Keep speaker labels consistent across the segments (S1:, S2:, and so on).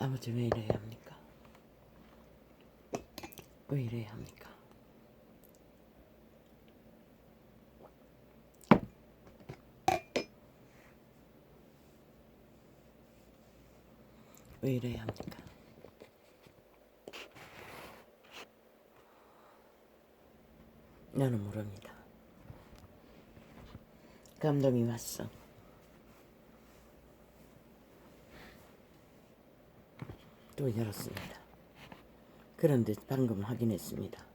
S1: 아버지 왜 이래야 합니까? 왜 이래야 합니까? 왜 이래야 합니까? 나는 모릅니다. 감동이 왔어. 또 열었습니다. 그런데 방금 확인했습니다.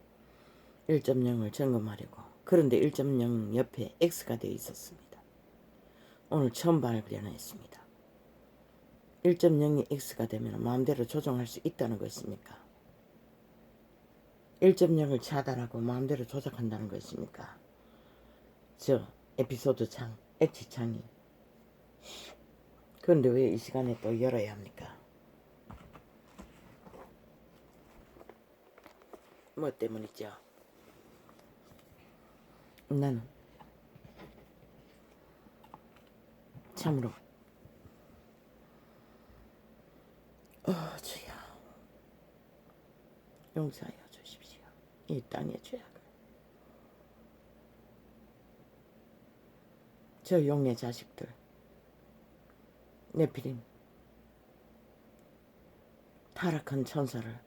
S1: 1.0을 점검하려고. 그런데 1.0 옆에 X가 되어 있었습니다. 오늘 처음 발견했습니다. 1.0이 X가 되면 마음대로 조정할 수 있다는 것입니까? 1.0을 차단하고 마음대로 조작한다는 것입니까? 저 에피소드 창, 엣지 창이. 그런데 왜 이 시간에 또 열어야 합니까? 뭐 때문이죠? 나는 참으로 주여 용서하여 주십시오. 이 땅의 죄악을. 저 용의 자식들 네피림 타락한 천사를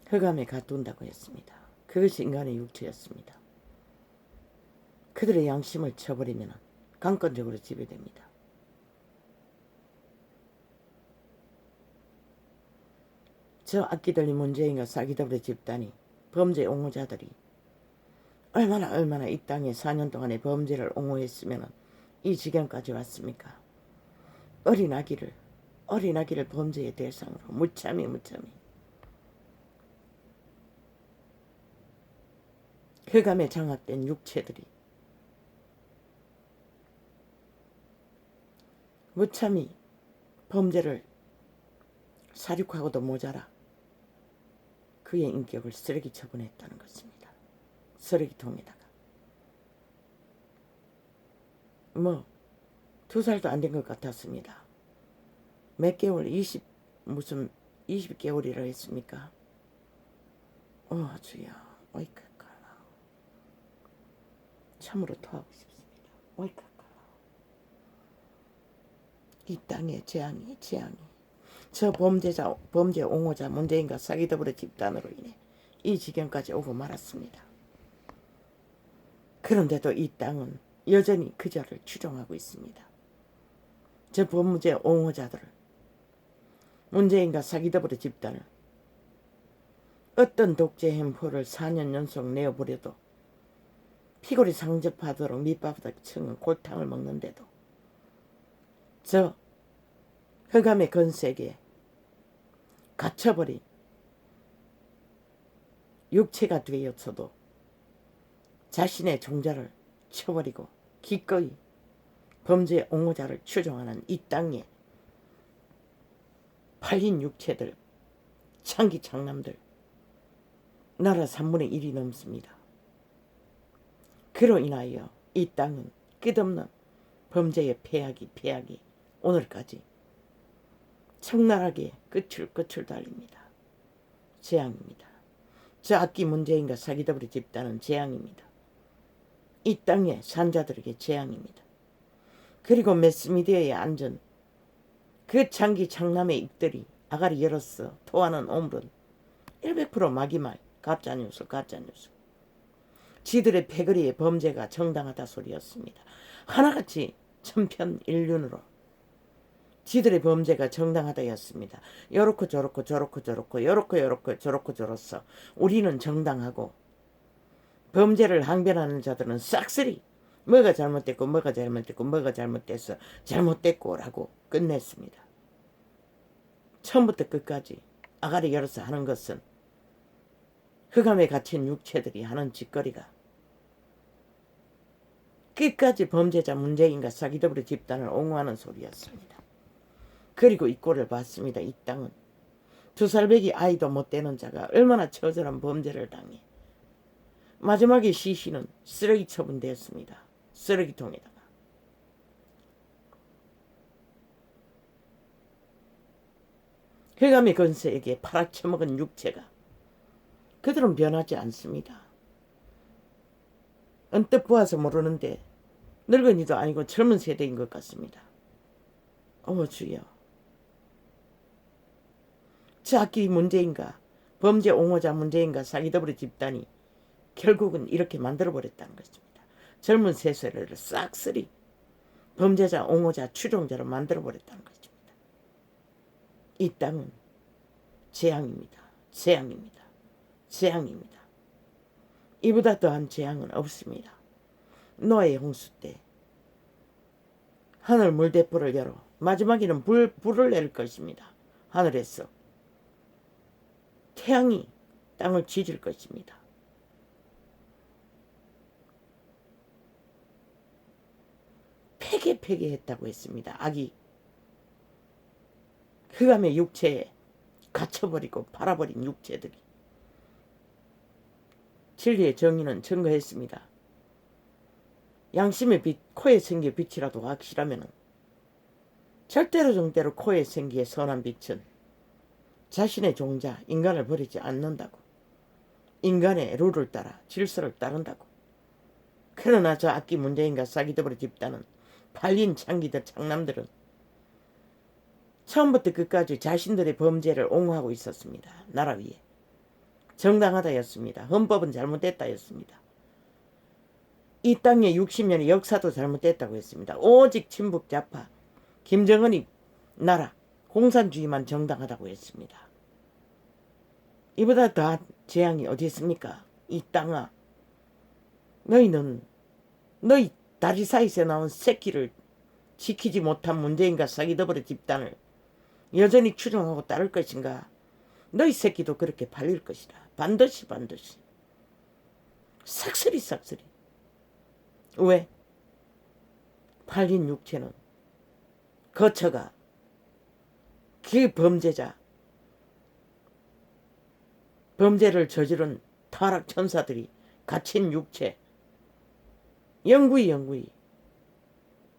S1: 흑암에 가둔다고 했습니다. 그것이 인간의 육체였습니다. 그들의 양심을 쳐버리면 강권적으로 지배됩니다. 저 악기들이 문재인과 사기더블의 집단이 범죄 옹호자들이 얼마나 이 땅에 4년 동안의 범죄를 옹호했으면 이 지경까지 왔습니까? 어린아기를 범죄의 대상으로 무참히 흑암에 장악된 육체들이 무참히 범죄를 사륙하고도 모자라 그의 인격을 쓰레기 처분했다는 것입니다. 쓰레기통에다가 2살도 안 된 것 같았습니다. 몇 개월 20개월이라 했습니까? 주여 어이카카라 참으로 토하고 싶습니다. 어이카카라 이 땅의 재앙이 저 범죄 옹호자 문재인과 사기더블의 집단으로 인해 이 지경까지 오고 말았습니다. 그런데도 이 땅은 여전히 그자를 추종하고 있습니다. 저 범죄 옹호자들을 문재인과 사기더블의 집단을 어떤 독재 햄포를 4년 연속 내어버려도 피골이 상접하도록 밑바닥 층은 골탕을 먹는데도 저 흑암의 건세계에 갇혀버린 육체가 되었어도 자신의 종자를 쳐버리고 기꺼이 범죄 옹호자를 추종하는 이 땅에 팔린 육체들, 창기 장남들 나라 3분의 1이 넘습니다. 그로 인하여 이 땅은 끝없는 범죄의 폐악이 오늘까지 적나라하게 끝을 달립니다. 재앙입니다. 저 악기 문재인과 사기더블의 집단은 재앙입니다. 이 땅의 산자들에게 재앙입니다. 그리고 매스미디어에 앉은 그 장기 장남의 입들이 아가리 열었어 토하는 오물은 100% 마기말 가짜뉴스. 지들의 패거리의 범죄가 정당하다 소리였습니다. 하나같이 천편일륜으로 지들의 범죄가 정당하다였습니다. 요렇고 저렇고 요렇고 저렇소 우리는 정당하고 범죄를 항변하는 자들은 싹쓸이 뭐가 잘못됐어 잘못됐고라고 끝냈습니다. 처음부터 끝까지 아가리 열어서 하는 것은 흑암에 갇힌 육체들이 하는 짓거리가 끝까지 범죄자 문재인과 사기더블의 집단을 옹호하는 소리였습니다. 그리고 이 꼴을 봤습니다. 이 땅은 2살배기 아이도 못 되는 자가 얼마나 처절한 범죄를 당해 마지막에 시신은 쓰레기 처분되었습니다. 쓰레기통에다가. 흑암의 권세에게 팔아쳐먹은 육체가 그들은 변하지 않습니다. 언뜻 보아서 모르는데 늙은이도 아니고 젊은 세대인 것 같습니다. 주여, 저 악기 문제인가 범죄 옹호자 문제인가 사기더블의 집단이 결국은 이렇게 만들어버렸다는 것입니다. 젊은 세대를 싹쓸이 범죄자 옹호자 추종자로 만들어버렸다는 것입니다. 이 땅은 재앙입니다. 재앙입니다. 재앙입니다. 이보다 더한 재앙은 없습니다. 노아의 홍수 때 하늘 물대포를 열어 마지막에는 불을 내릴 것입니다. 하늘에서 태양이 땅을 지질 것입니다. 폐괴했다고 했습니다. 악이 흑암의 육체에 갇혀버리고 팔아버린 육체들이 진리의 정의는 증거했습니다. 양심의 빛, 코에 생기의 빛이라도 확실하면 절대로 코에 생기의 선한 빛은 자신의 종자 인간을 버리지 않는다고, 인간의 룰을 따라 질서를 따른다고. 그러나 저 악기 문제인가 사기더블의 집단은 팔린 창기들 창남들은 처음부터 끝까지 자신들의 범죄를 옹호하고 있었습니다. 나라 위에 정당하다였습니다. 헌법은 잘못됐다였습니다. 이 땅의 60년의 역사도 잘못됐다고 했습니다. 오직 친북 좌파 김정은이 나라 공산주의만 정당하다고 했습니다. 이보다 더한 재앙이 어디 있습니까? 이 땅아, 너희는 너희 다리 사이에서 나온 새끼를 지키지 못한 문재인과 사기더블의 집단을 여전히 추종하고 따를 것인가? 너희 새끼도 그렇게 팔릴 것이다. 반드시 싹쓸이 왜? 팔린 육체는 거처가 그 범죄를 저지른 타락 천사들이 갇힌 육체, 영구히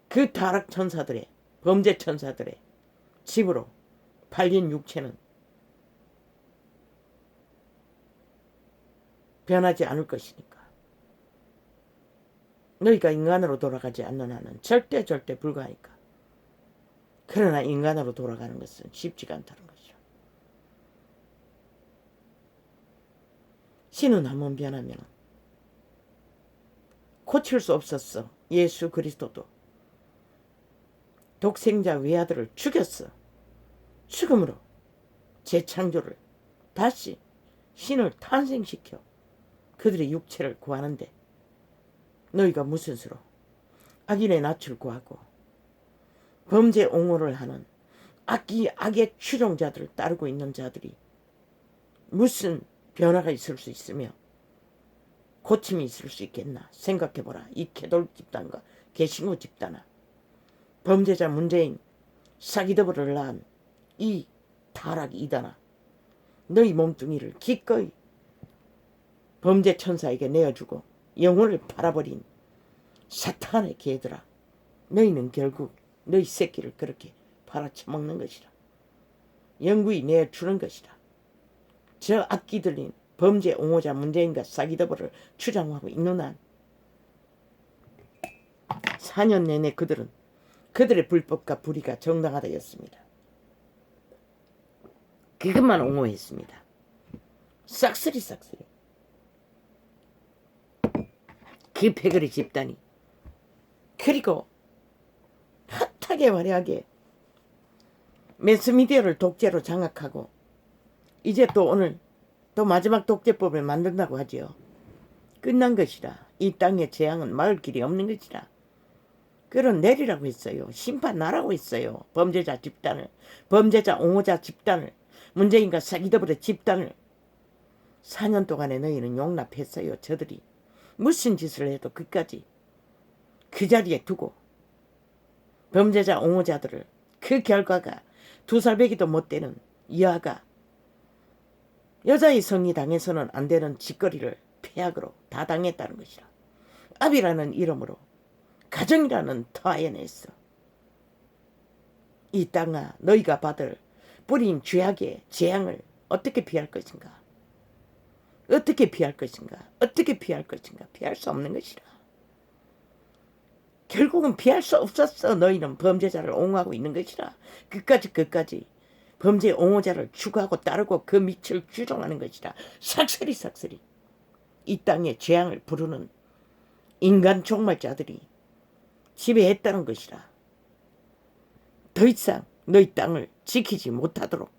S1: 그 타락 천사들의 범죄 천사들의 집으로 팔린 육체는 변하지 않을 것이니까. 너희가 인간으로 돌아가지 않는 한은 절대 불가하니까. 그러나 인간으로 돌아가는 것은 쉽지가 않다는 것이죠. 신은 한번 변하면 고칠 수 없었어. 예수 그리스도도 독생자 외아들을 죽였어. 죽음으로 재창조를 다시 신을 탄생시켜 그들의 육체를 구하는데 너희가 무슨 수로 악인의 낯을 구하고 범죄 옹호를 하는 악의 추종자들을 따르고 있는 자들이 무슨 변화가 있을 수 있으며 고침이 있을 수 있겠나 생각해보라. 이 개돌 집단과 개신호 집단아, 범죄자 문재인 사기더블을 낳은 이 타락 이단아, 너희 몸뚱이를 기꺼이 범죄 천사에게 내어주고 영혼을 팔아버린 사탄의 개들아, 너희는 결국 너희 새끼를 그렇게 팔아쳐먹는 것이라. 영구히 내어주는 것이라. 저 악기 들린 범죄 옹호자 문재인과 사기더블을 추장하고 있는 한 4년 내내 그들은 그들의 불법과 불의가 정당하다였습니다. 그것만 옹호했습니다. 싹쓸이 그 패거리 집단이. 그리고 핫하게 화려하게 매스미디어를 독재로 장악하고 이제 또 오늘 또 마지막 독재법을 만든다고 하지요. 끝난 것이라. 이 땅의 재앙은 막을 길이 없는 것이라. 그런 내리라고 했어요. 심판 나라고 했어요. 범죄자 집단을, 범죄자 옹호자 집단을, 문재인과 사기더블의 집단을 4년 동안에 너희는 용납했어요. 저들이 무슨 짓을 해도 끝까지 그 자리에 두고 범죄자 옹호자들을, 그 결과가 2살배기도 못 되는 이하가 여자의 성이 당해서는 안 되는 짓거리를 폐악으로 다 당했다는 것이라. 압이라는 이름으로 가정이라는 터에 냈어. 이 땅아, 너희가 받을 뿌린 죄악의 재앙을 어떻게 피할 것인가? 어떻게 피할 것인가? 어떻게 피할 것인가? 피할 수 없는 것이라. 결국은 피할 수 없었어. 너희는 범죄자를 옹호하고 있는 것이라. 끝까지 범죄 옹호자를 추구하고 따르고 그 밑을 추종하는 것이라. 삭슬이 이 땅에 재앙을 부르는 인간 종말자들이 지배했다는 것이라. 더 이상 너희 땅을 지키지 못하도록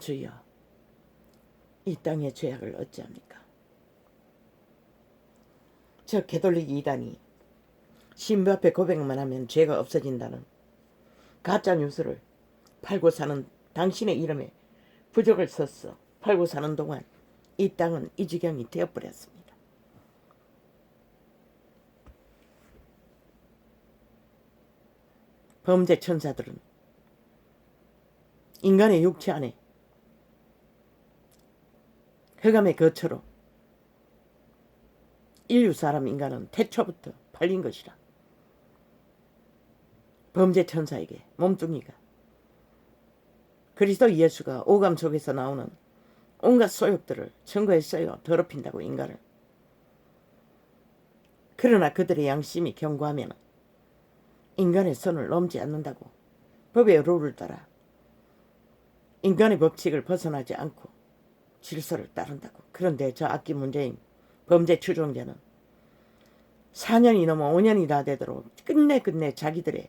S1: 주여, 이 땅의 죄악을 어찌합니까? 저 개돌리기 이단이 신부 앞에 고백만 하면 죄가 없어진다는 가짜 뉴스를 팔고 사는 당신의 이름에 부적을 썼어. 팔고 사는 동안 이 땅은 이 지경이 되어버렸습니다. 범죄 천사들은 인간의 육체 안에 흑암의 거처로 인류 사람 인간은 태초부터 팔린 것이라. 범죄 천사에게 몸뚱이가 그리스도 예수가 오감 속에서 나오는 온갖 소욕들을 청구했어요. 더럽힌다고 인간을. 그러나 그들의 양심이 경고하면 인간의 선을 넘지 않는다고 법의 룰을 따라 인간의 법칙을 벗어나지 않고 질서를 따른다고. 그런데 저 악기 문제인 범죄 추종자는 4년이 넘어 5년이 다 되도록 끝내 자기들의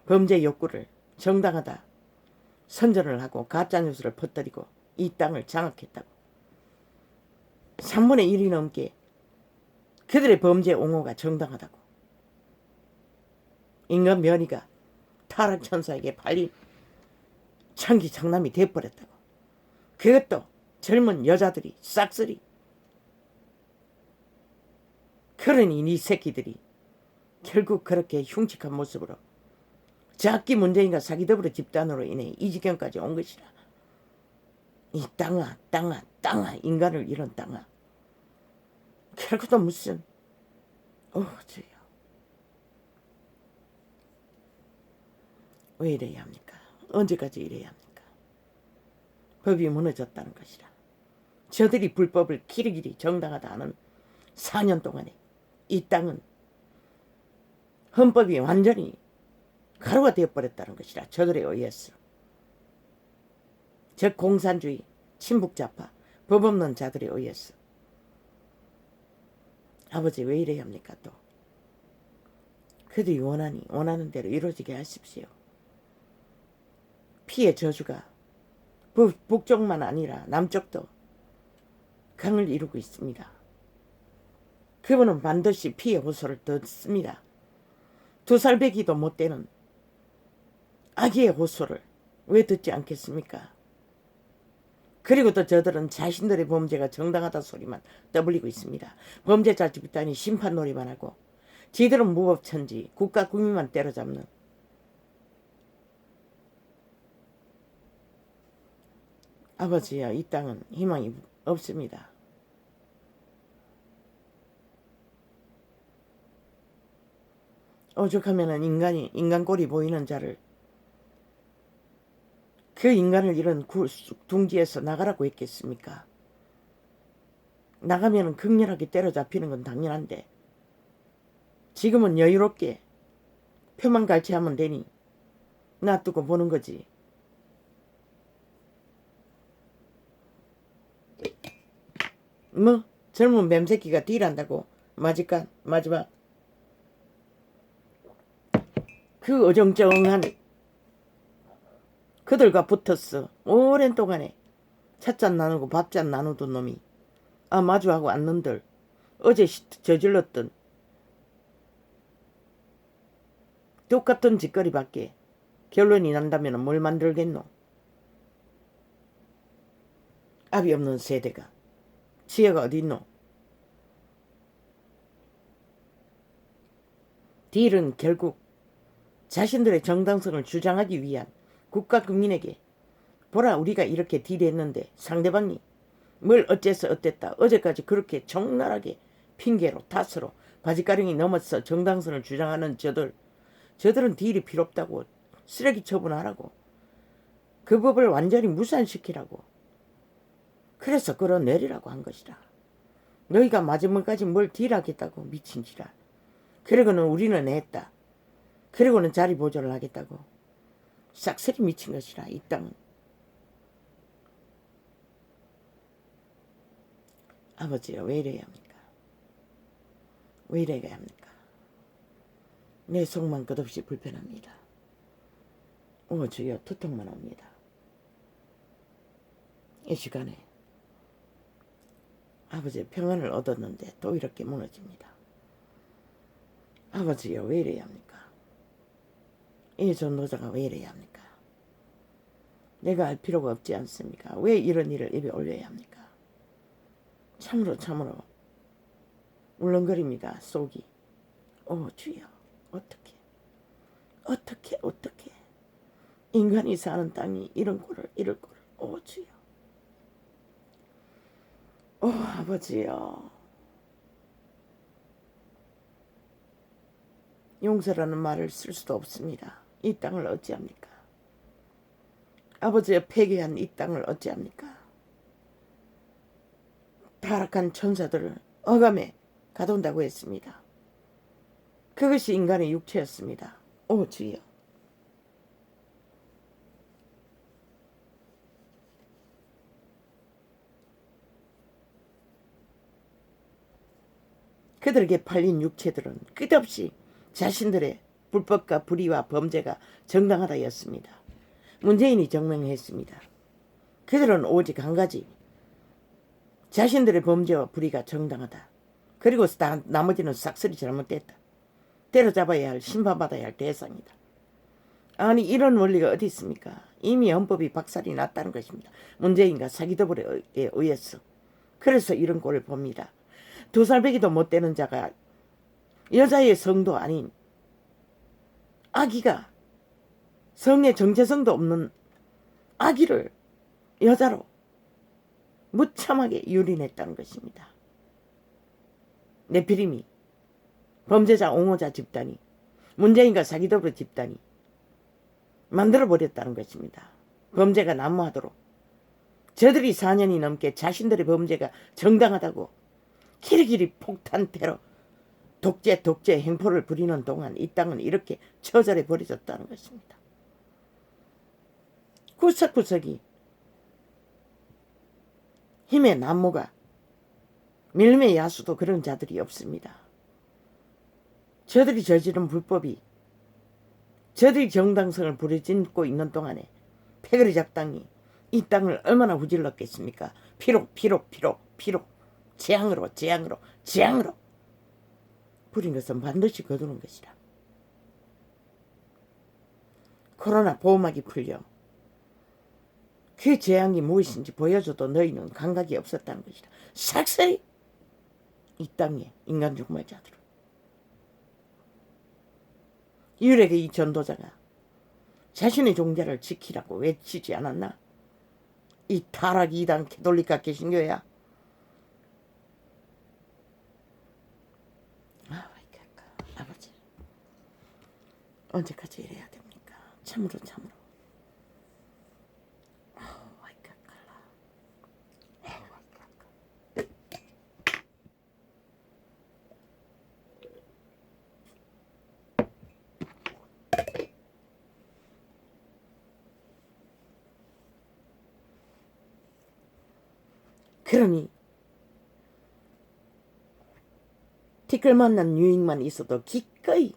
S1: 범죄 욕구를 정당하다 선전을 하고 가짜뉴스를 퍼뜨리고 이 땅을 장악했다고. 3분의 1이 넘게 그들의 범죄 옹호가 정당하다고. 인간 면이가 타락천사에게 팔린 창기 장남이 돼버렸다고. 그것도 젊은 여자들이 싹쓸이. 그러니 이 새끼들이 결국 그렇게 흉측한 모습으로 작기 문재인과 사기더불어 집단으로 인해 이 지경까지 온 것이라. 이 땅아 인간을 잃은 땅아. 결국도 무슨 주여, 왜 이래야 합니까? 언제까지 이래야 합니까? 법이 무너졌다는 것이라. 저들이 불법을 길이길이 정당하다 하는 4년 동안에 이 땅은 헌법이 완전히 가루가 되어버렸다는 것이라. 저들에 의해서. 즉 공산주의, 친북좌파, 법 없는 자들에 의해서. 아버지 왜 이래야 합니까 또. 그들이 원하는 대로 이루어지게 하십시오. 피의 저주가 북쪽만 아니라 남쪽도 강을 이루고 있습니다. 그분은 반드시 피의 호소를 듣습니다. 2살배기도 못 되는 아기의 호소를 왜 듣지 않겠습니까? 그리고 또 저들은 자신들의 범죄가 정당하다 소리만 떠벌리고 있습니다. 범죄자 집단이 심판 놀이만 하고 지들은 무법천지 국가 국민만 때려잡는. 아버지야, 이 땅은 희망이 없습니다. 오죽하면은 인간 꼴이 보이는 자를, 그 인간을 이런 둥지에서 나가라고 했겠습니까? 나가면은 극렬하게 때려잡히는 건 당연한데 지금은 여유롭게 표만 갈취하면 되니 놔두고 보는 거지. 뭐 젊은 뱀새끼가 딜한다고 마지막 그 어정쩡한 그들과 붙었어. 오랜 동안에 찻잔 나누고 밥잔 나누던 놈이 마주하고 앉는들 어제 저질렀던 똑같은 짓거리밖에 결론이 난다면 뭘 만들겠노. 압이 없는 세대가 지혜가 어디 있노. 딜은 결국 자신들의 정당성을 주장하기 위한 국가 국민에게 보라 우리가 이렇게 딜했는데 상대방이 뭘 어째서 어땠다. 어제까지 그렇게 적나라하게 핑계로 탓으로 바짓가랑이 넘어서 정당성을 주장하는 저들은 딜이 필요 없다고 쓰레기 처분하라고 그 법을 완전히 무산시키라고 그래서 끌어내리라고 한 것이라. 너희가 마지막까지 뭘 딜하겠다고 미친 지랄. 그리고는 우리는 했다. 그리고는 자리 보존을 하겠다고. 싹쓸이 미친 것이라 이 땅은. 아버지요 왜 이래야 합니까? 왜 이래야 합니까? 내 속만 끝없이 불편합니다. 주여 두통만 옵니다. 이 시간에 아버지의 평안을 얻었는데 또 이렇게 무너집니다. 아버지요 왜 이래야 합니까? 이 전도자가 왜 이래야 합니까? 내가 알 필요가 없지 않습니까? 왜 이런 일을 입에 올려야 합니까? 참으로 울렁거립니다. 속이. 주여 어떻게 인간이 사는 땅이 이럴 꼴을 주여. 아버지요 용서라는 말을 쓸 수도 없습니다. 이 땅을 어찌합니까? 아버지의 폐괴한 이 땅을 어찌합니까? 타락한 천사들을 어감에 가둔다고 했습니다. 그것이 인간의 육체였습니다. 주여. 그들에게 팔린 육체들은 끝없이 자신들의 불법과 불의와 범죄가 정당하다였습니다. 문재인이 증명했습니다. 그들은 오직 한 가지, 자신들의 범죄와 불의가 정당하다. 그리고 나머지는 싹쓸이 잘못됐다. 때려잡아야 할, 심판받아야 할 대상이다. 아니 이런 원리가 어디 있습니까? 이미 헌법이 박살이 났다는 것입니다. 문재인과 사기더블에 의해서. 그래서 이런 꼴을 봅니다. 2살배기도 못 되는 자가 여자의 성도 아닌 아기가 성의 정체성도 없는 아기를 여자로 무참하게 유린했다는 것입니다. 네피림이 범죄자 옹호자 집단이 문재인과 사기더블 집단이 만들어버렸다는 것입니다. 범죄가 난무하도록 저들이 4년이 넘게 자신들의 범죄가 정당하다고 길이길이 폭탄 테러 독재 행포를 부리는 동안 이 땅은 이렇게 처절해 버려졌다는 것입니다. 구석구석이 힘의 난무가 밀림의 야수도 그런 자들이 없습니다. 저들이 저지른 불법이 저들이 정당성을 부려짓고 있는 동안에 패거리 작당이 이 땅을 얼마나 후질렀겠습니까? 피로 재앙으로 부린 것은 반드시 거두는 것이라. 코로나 보호막이 풀려 그 재앙이 무엇인지 보여줘도 너희는 감각이 없었다는 것이다. 삭슬이 이 땅에 인간 종말자들은 유력의 이 전도자가 자신의 종자를 지키라고 외치지 않았나? 이 타락 이단 캐톨릭가 개신교야. 아버지 언제까지 이래야 됩니까? 참으로 그러니 티끌 만난 유익만 있어도 기꺼이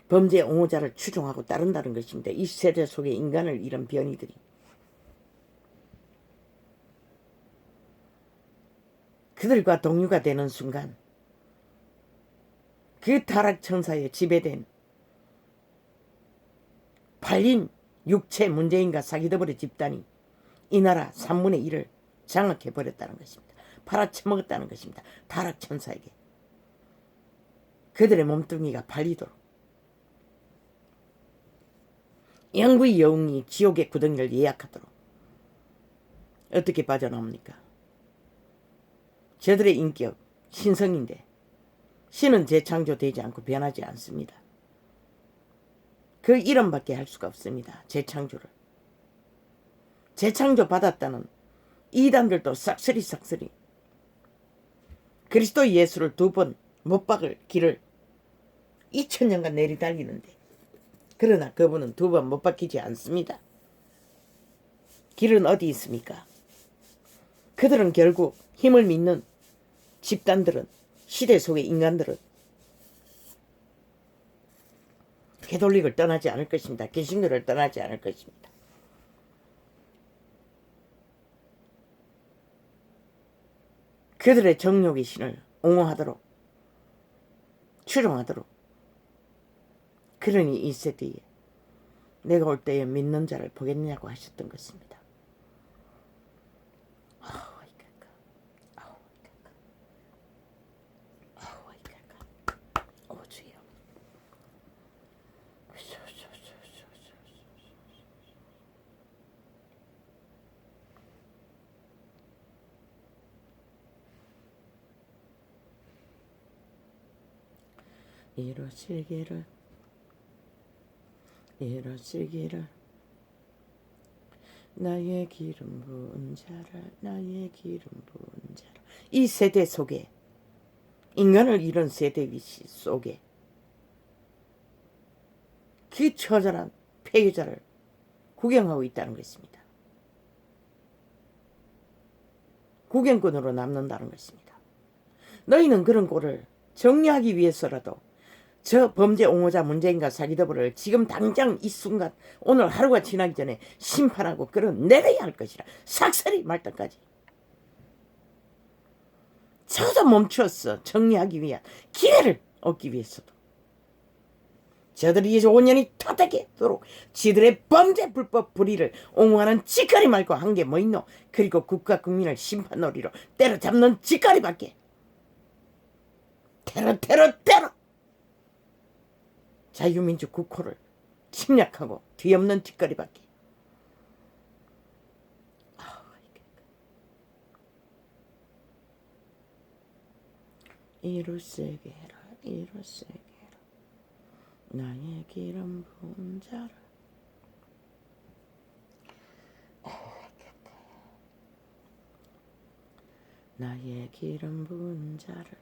S1: 범죄 옹호자를 추종하고 따른다는 것입니다. 이 세대 속에 인간을 잃은 변이들이. 그들과 동료가 되는 순간 그 타락천사에 지배된 팔린 육체 문재인과 사기더블의 집단이 이 나라 3분의 1을 장악해버렸다는 것입니다. 팔아쳐먹었다는 것입니다. 타락천사에게. 그들의 몸뚱이가 팔리도록. 영구의 영웅이 지옥의 구덩이를 예약하도록. 어떻게 빠져나옵니까? 저들의 인격 신성인데 신은 재창조되지 않고 변하지 않습니다. 그 이름밖에 할 수가 없습니다. 재창조를. 재창조 받았다는 이단들도 싹쓸이 그리스도 예수를 2번 못 박을 길을 2000년간 내리달리는데, 그러나 그분은 2번 못 박히지 않습니다. 길은 어디 있습니까? 그들은 결국 힘을 믿는 집단들은, 시대 속의 인간들은 캐톨릭을 떠나지 않을 것입니다. 개신교를 떠나지 않을 것입니다. 그들의 정욕의 신을 옹호하도록, 추종하도록. 그러니 이 세대에 내가 올 때에 믿는 자를 보겠냐고 하셨던 것입니다. 이루시기를 나의 기름 부은 자를, 나의 기름 부은 자를. 이 세대 속에, 인간을 이룬 세대 위치 속에 그 처절한 폐기자를 구경하고 있다는 것입니다. 구경꾼으로 남는다는 것입니다. 너희는 그런 꼴을 정리하기 위해서라도 저 범죄 옹호자 문재인과 사기더블을 지금 당장 이 순간, 오늘 하루가 지나기 전에 심판하고 끌어내려야 할 것이라. 삭살이 말단까지. 저도 멈추었어. 정리하기 위한 기회를 얻기 위해서도. 저들이 이제 5년이 터득하도록 지들의 범죄 불법 불의를 옹호하는 짓거리 말고 한 게 뭐 있노? 그리고 국가 국민을 심판놀이로 때려잡는 짓거리밖에. 테러. 자유민주 국호를 침략하고 뒤엎는 짓거리밖에. 이루세게 해라. 나의 기름 부은 자를. 나의 기름 부은 자를.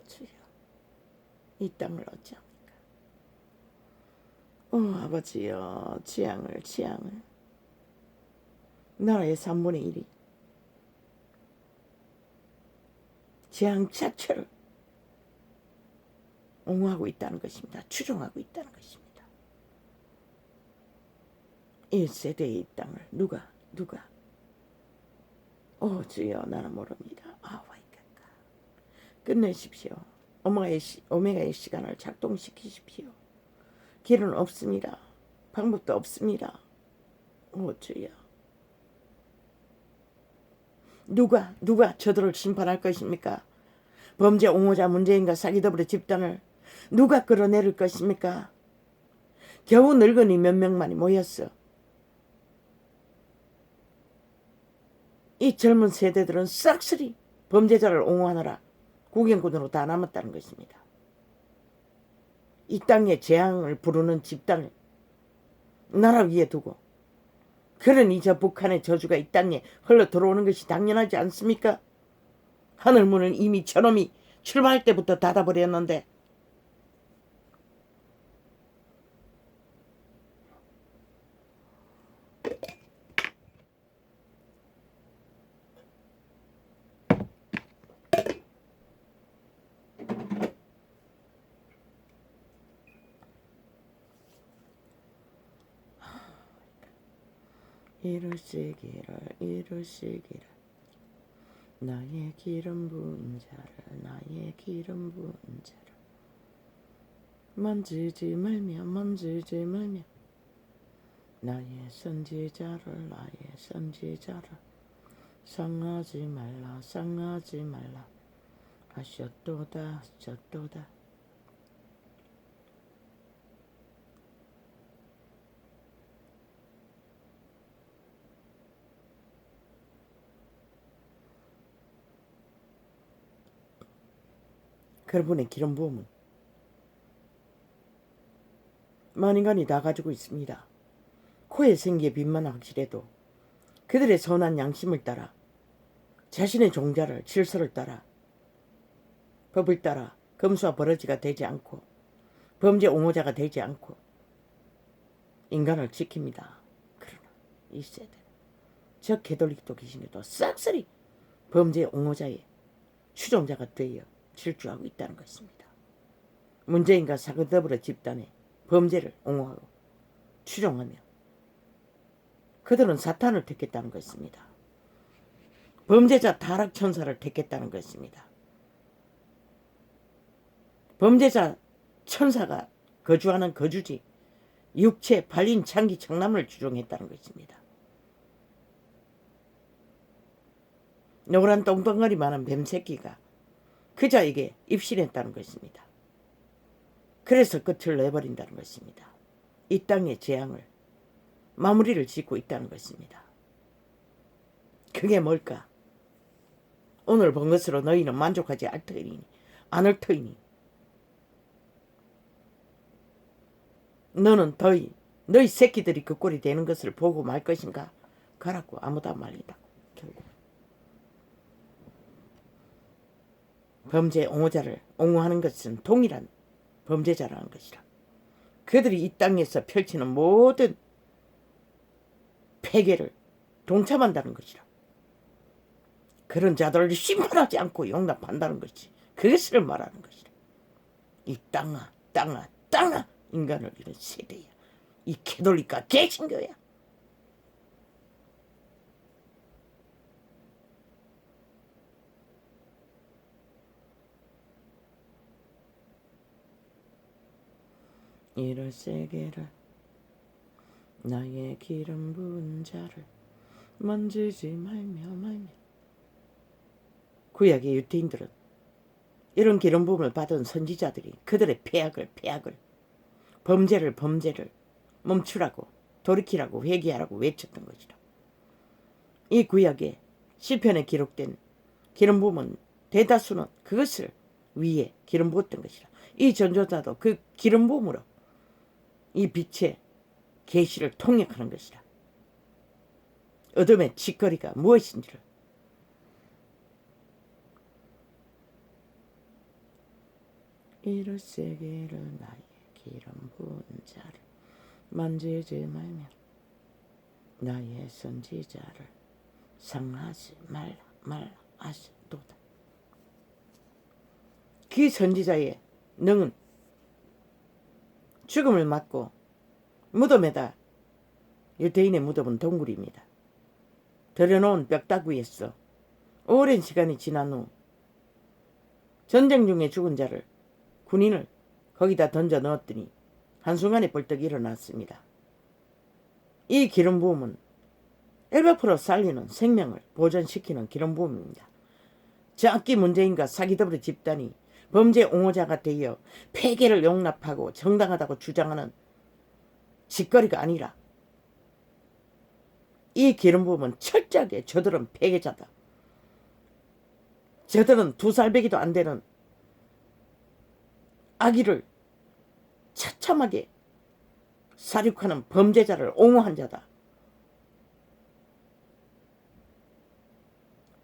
S1: 주여, 이 땅을 어찌합니까? 아버지여, 지향을 나라의 3분의 1이 재앙 자체를 옹호하고 있다는 것입니다. 추종하고 있다는 것입니다. 1세대의 이 땅을 누가 주여, 나는 모릅니다. 끝내십시오. 오메가의 시간을 작동시키십시오. 길은 없습니다. 방법도 없습니다. 주여. 누가 저들을 심판할 것입니까? 범죄 옹호자 문재인과 사기더블의 집단을 누가 끌어내릴 것입니까? 겨우 늙은이 몇 명만이 모였어. 이 젊은 세대들은 싹쓸이 범죄자를 옹호하느라 구경꾼으로 다 남았다는 것입니다. 이 땅에 재앙을 부르는 집단을 나라 위에 두고, 그러니 저 북한의 저주가 이 땅에 흘러 들어오는 것이 당연하지 않습니까? 하늘문은 이미 저놈이 출발할 때부터 닫아버렸는데, 이루시기를 나의 기름 부은 자를, 나의 기름 부은 자를. 만지지 말며 나의 선지자를 상하지 말라 하셨도다. 그분의 기름 부음은 만인간이 다 가지고 있습니다. 코에 생기의 빛만 확실해도 그들의 선한 양심을 따라 자신의 종자를 질서를 따라 법을 따라 검수와 버러지가 되지 않고 범죄 옹호자가 되지 않고 인간을 지킵니다. 그러나 이 세대는 저 개돌릭도 귀신에도 싹쓸이 범죄 옹호자의 추종자가 되어 질주하고 있다는 것입니다. 문재인과 사그더불어 집단의 범죄를 옹호하고 추종하며 그들은 사탄을 택했다는 것입니다. 범죄자 타락천사를 택했다는 것입니다. 범죄자 천사가 거주하는 거주지 육체 발린 창기 청남을 주종했다는 것입니다. 노란 똥덩어리만한 뱀새끼가 그자에게 입신했다는 것입니다. 그래서 끝을 내버린다는 것입니다. 이 땅의 재앙을 마무리를 짓고 있다는 것입니다. 그게 뭘까? 오늘 본 것으로 너희는 만족하지 않을 터이니 너는 너희 새끼들이 그 꼴이 되는 것을 보고 말 것인가? 가라고 아무도 안 말린다고. 결국 범죄 옹호자를 옹호하는 것은 동일한 범죄자라는 것이라. 그들이 이 땅에서 펼치는 모든 폐괴를 동참한다는 것이라. 그런 자들을 심판하지 않고 용납한다는 것이 그것을 말하는 것이라. 이 땅아 인간을 이런 세대야. 이 캐톨릭과 개신교야. 이럴 세계를 나의 기름 부은 자를 만지지 말며 구약의 유대인들은 이런 기름 부음을 받은 선지자들이 그들의 폐악을 범죄를 멈추라고 돌이키라고 회개하라고 외쳤던 것이라. 이 구약의 시편에 기록된 기름 부음은 대다수는 그것을 위에 기름 부었던 것이라. 이 전조자도 그 기름 부음으로 이 빛의 계시를 통역하는 것이라. 어둠의 짓거리가 무엇인지를 이를 세계를 나의 기름 부은 자를 만지지 말며 나의 선지자를 상하지 말라 하시도다. 그 선지자의 능은 죽음을 맞고 무덤에다, 유대인의 무덤은 동굴입니다. 들여놓은 벽다구에서 오랜 시간이 지난 후 전쟁 중에 죽은 자를 군인을 거기다 던져 넣었더니 한순간에 벌떡 일어났습니다. 이 기름 부음은 100% 살리는 생명을 보존시키는 기름 부음입니다. 저 악기 문재인과 사기더블 집단이 범죄 옹호자가 되어 폐괴를 용납하고 정당하다고 주장하는 짓거리가 아니라 이 기름 부음은 철저하게 저들은 폐괴자다. 저들은 2살배기도 안 되는 아기를 처참하게 살육하는 범죄자를 옹호한 자다.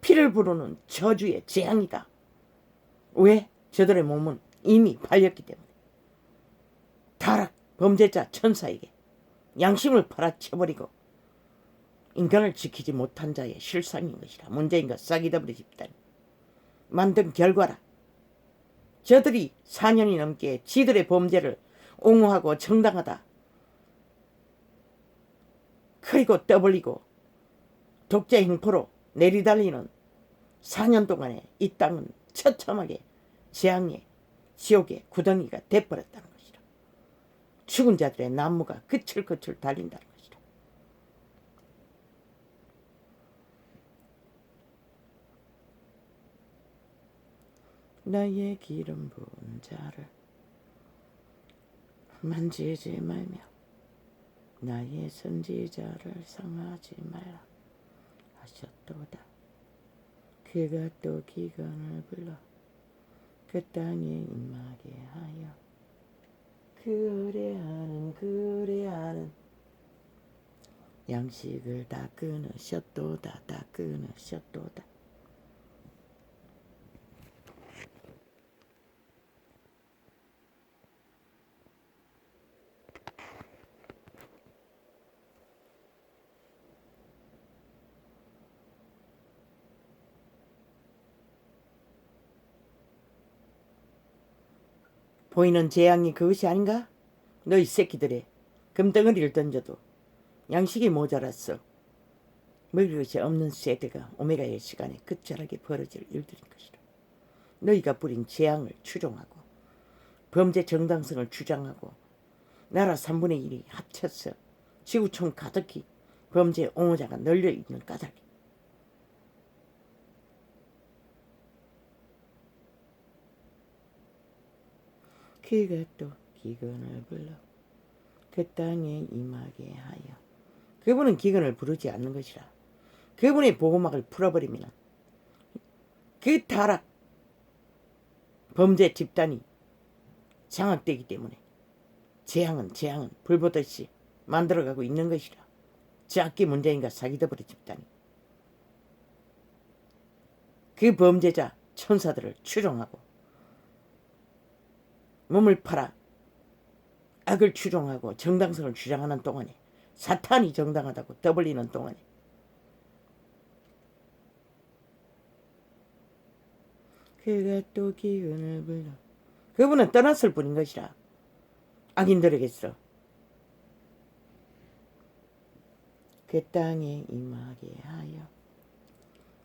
S1: 피를 부르는 저주의 재앙이다. 왜? 저들의 몸은 이미 팔렸기 때문에. 타락 범죄자 천사에게 양심을 팔아쳐버리고 인간을 지키지 못한 자의 실상인 것이라. 문재인과 사기더블 집단이 만든 결과라. 저들이 4년이 넘게 지들의 범죄를 옹호하고 정당하다 그리고 떠벌리고 독재 행포로 내리달리는 4년 동안에 이 땅은 처참하게 재앙의 지옥의 구덩이가 돼버렸다는 것이라. 죽은 자들의 나무가 그철그철 달린다는 것이라. 나의 기름 부은 자를 만지지 말며 나의 선지자를 상하지 말라 하셨도다. 그가 또 기근을 불러 그 땅에 임하게 하여 그래하는 양식을 다 끊으셨도다. 다 끊으셨도다. 보이는 재앙이 그것이 아닌가? 너희 새끼들의 금덩어리를 던져도 양식이 모자랐어. 먹을 것이 없는 세대가 오메가의 시간에 끝자락에 벌어질 일들인 것이라. 너희가 뿌린 재앙을 추종하고 범죄 정당성을 주장하고 나라 3분의 1이 합쳐서 지구촌 가득히 범죄 옹호자가 널려있는 까닭이. 그가 또 기근을 불러 그 땅에 임하게 하여. 그분은 기근을 부르지 않는 것이라. 그분의 보호막을 풀어버리면 그 타락 범죄 집단이 장악되기 때문에 재앙은 불보듯이 만들어가고 있는 것이라. 작게 문제인가 사기더버리 집단이 그 범죄자 천사들을 추종하고 몸을 팔아 악을 추종하고 정당성을 주장하는 동안에, 사탄이 정당하다고 떠벌리는 동안에 그가 또 기근을 불러. 그분은 떠났을 뿐인 것이라. 악인들에게서 그 땅에 임하게 하여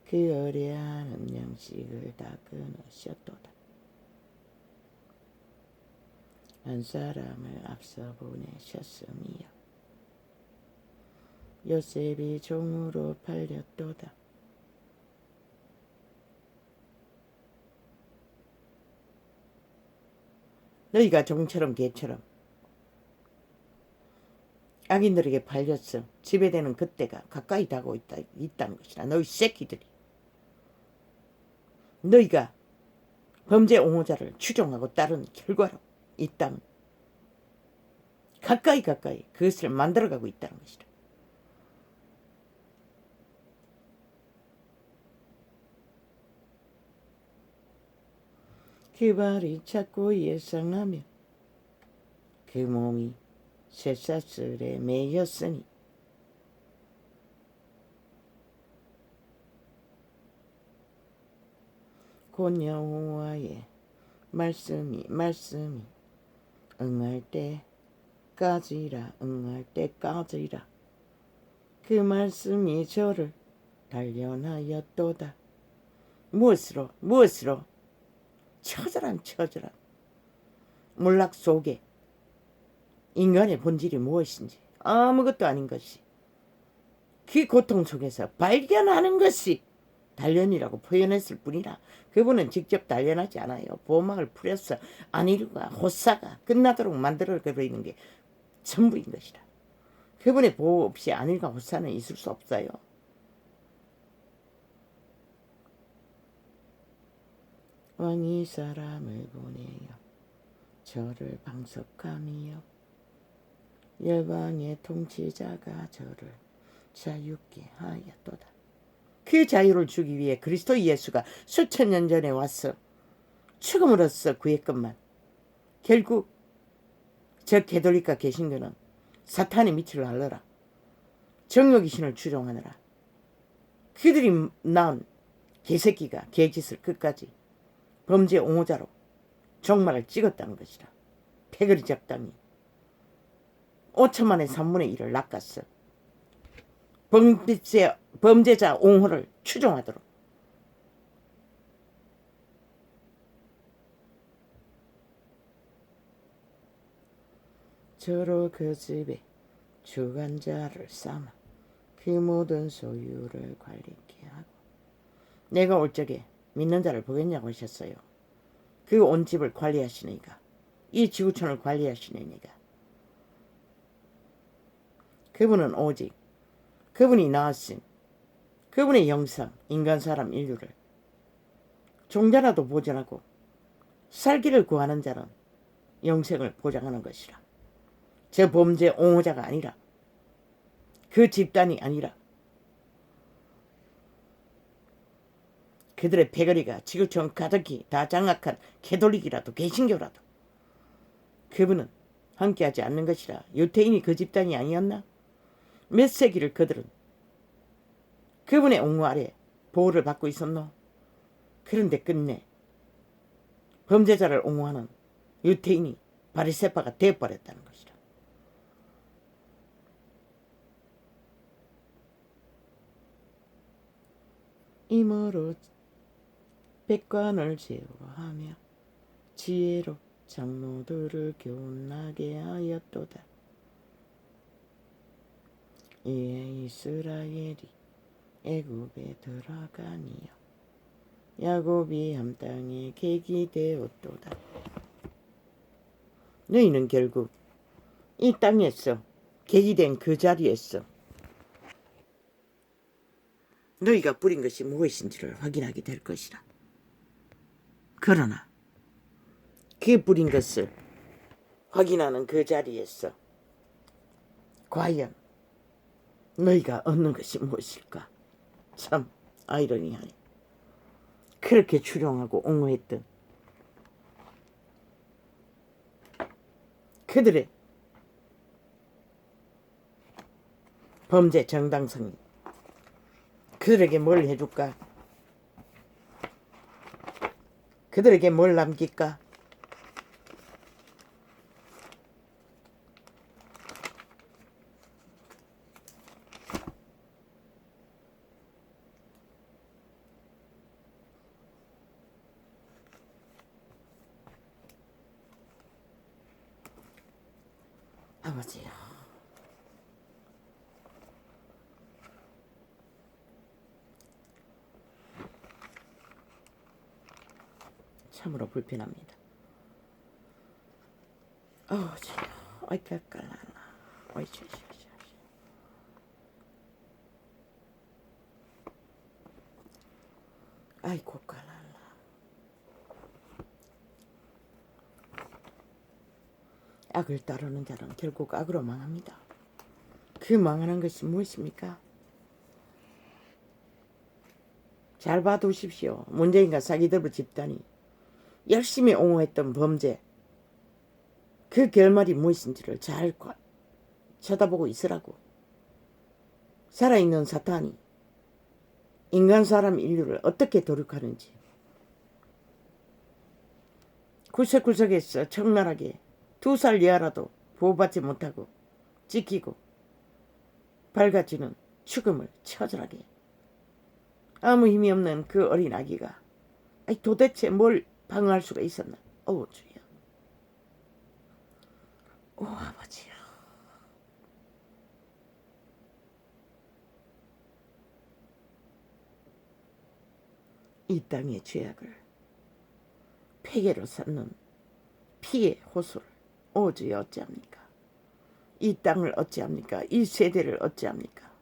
S1: 그 어려하는 양식을 다 끊으셨도다. 한 사람을 앞서 보내셨음이요 요셉이 종으로 팔렸도다. 너희가 종처럼 개처럼 악인들에게 팔렸어. 지배되는 그때가 가까이 다가오고 있다는 것이라. 너희 새끼들이, 너희가 범죄 옹호자를 추종하고 따르는 결과로 이 땅 가까이 그것을 만들어가고 있다는 것이라. 그 발이 자꾸 예상하며 그 몸이 쇠사슬에 매였으니 곧 여호와의 말씀이 응할 때까지라. 그 말씀이 저를 단련하였도다. 무엇으로? 처절한 몰락 속에 인간의 본질이 무엇인지 아무것도 아닌 것이 그 고통 속에서 발견하는 것이 단련이라고 표현했을 뿐이라. 그분은 직접 단련하지 않아요. 보호막을 풀어서 안일과 호사가 끝나도록 만들어버리는 게 전부인 것이라. 그분의 보호 없이 안일과 호사는 있을 수 없어요. 왕이 사람을 보내어 저를 방석하며 열방의 통치자가 저를 자유케 하였도다. 그 자유를 주기 위해 그리스도 예수가 수천 년 전에 와서 죽음으로써 구했건만 결국 저 개돌리가 계신 거는 사탄의 밑을 알러라. 정욕의 신을 추종하느라 그들이 낳은 개새끼가 개짓을 끝까지 범죄 옹호자로 종말을 찍었다는 것이라. 패거리 잡담이 5천만의 3분의 1을 낚았어. 범죄자 옹호를 추종하도록. 저로 그 집에 주관자를 삼아 그 모든 소유를 관리케 하고. 내가 올 적에 믿는 자를 보겠냐고 하셨어요. 그 온 집을 관리하시는 이가, 이 지구촌을 관리하시는 이가, 그분은 오직 그분이 낳으신 그분의 형상 인간 사람 인류를 종자라도 보존하고 살기를 구하는 자는 영생을 보장하는 것이라. 저 범죄 옹호자가 아니라, 그 집단이 아니라, 그들의 패거리가 지구촌 가득히 다 장악한 캐톨릭이라도 개신교라도 그분은 함께하지 않는 것이라. 유태인이 그 집단이 아니었나? 몇 세기를 그들은 그분의 옹호 아래 보호를 받고 있었노? 그런데 끝내 범죄자를 옹호하는 유태인이 바리새파가 되어버렸다는 것이라. 이모로 백관을 제어하며 지혜로 장로들을 교훈하게 하였도다. 이에 이스라엘이 애굽에 들어가니요 야곱이 함 땅에 객이 되었도다. 너희는 결국 이 땅에서 객이 된 그 자리에서 너희가 뿌린 것이 무엇인지를 확인하게 될 것이라. 그러나 그 뿌린 것을 확인하는 그 자리에서 과연 너희가 얻는 것이 무엇일까? 참 아이러니하네. 그렇게 추종하고 옹호했던 그들의 범죄 정당성이 그들에게 뭘 해줄까? 그들에게 뭘 남길까? 아버지요, 참으로 불편합니다. 아버지요, 어이까 깔라나, 아이고 깔라나. 악을 따르는 자는 결국 악으로 망합니다. 그 망하는 것이 무엇입니까? 잘 봐두십시오. 문재인과 사기들부 집단이 열심히 옹호했던 범죄, 그 결말이 무엇인지를 잘 쳐다보고 있으라고. 살아있는 사탄이 인간 사람 인류를 어떻게 도륙하는지 구석구석에서 적나라하게 2살 이하라도 보호받지 못하고 찢기고 밝아지는 죽음을 처절하게, 아무 힘이 없는 그 어린 아기가 도대체 뭘 방어할 수가 있었나? 오 주여, 오 아버지요, 이 땅의 죄악을 폐괴로 삼는 피의 호소를 오 주여 어찌합니까? 이 땅을 어찌합니까? 이 세대를 어찌합니까?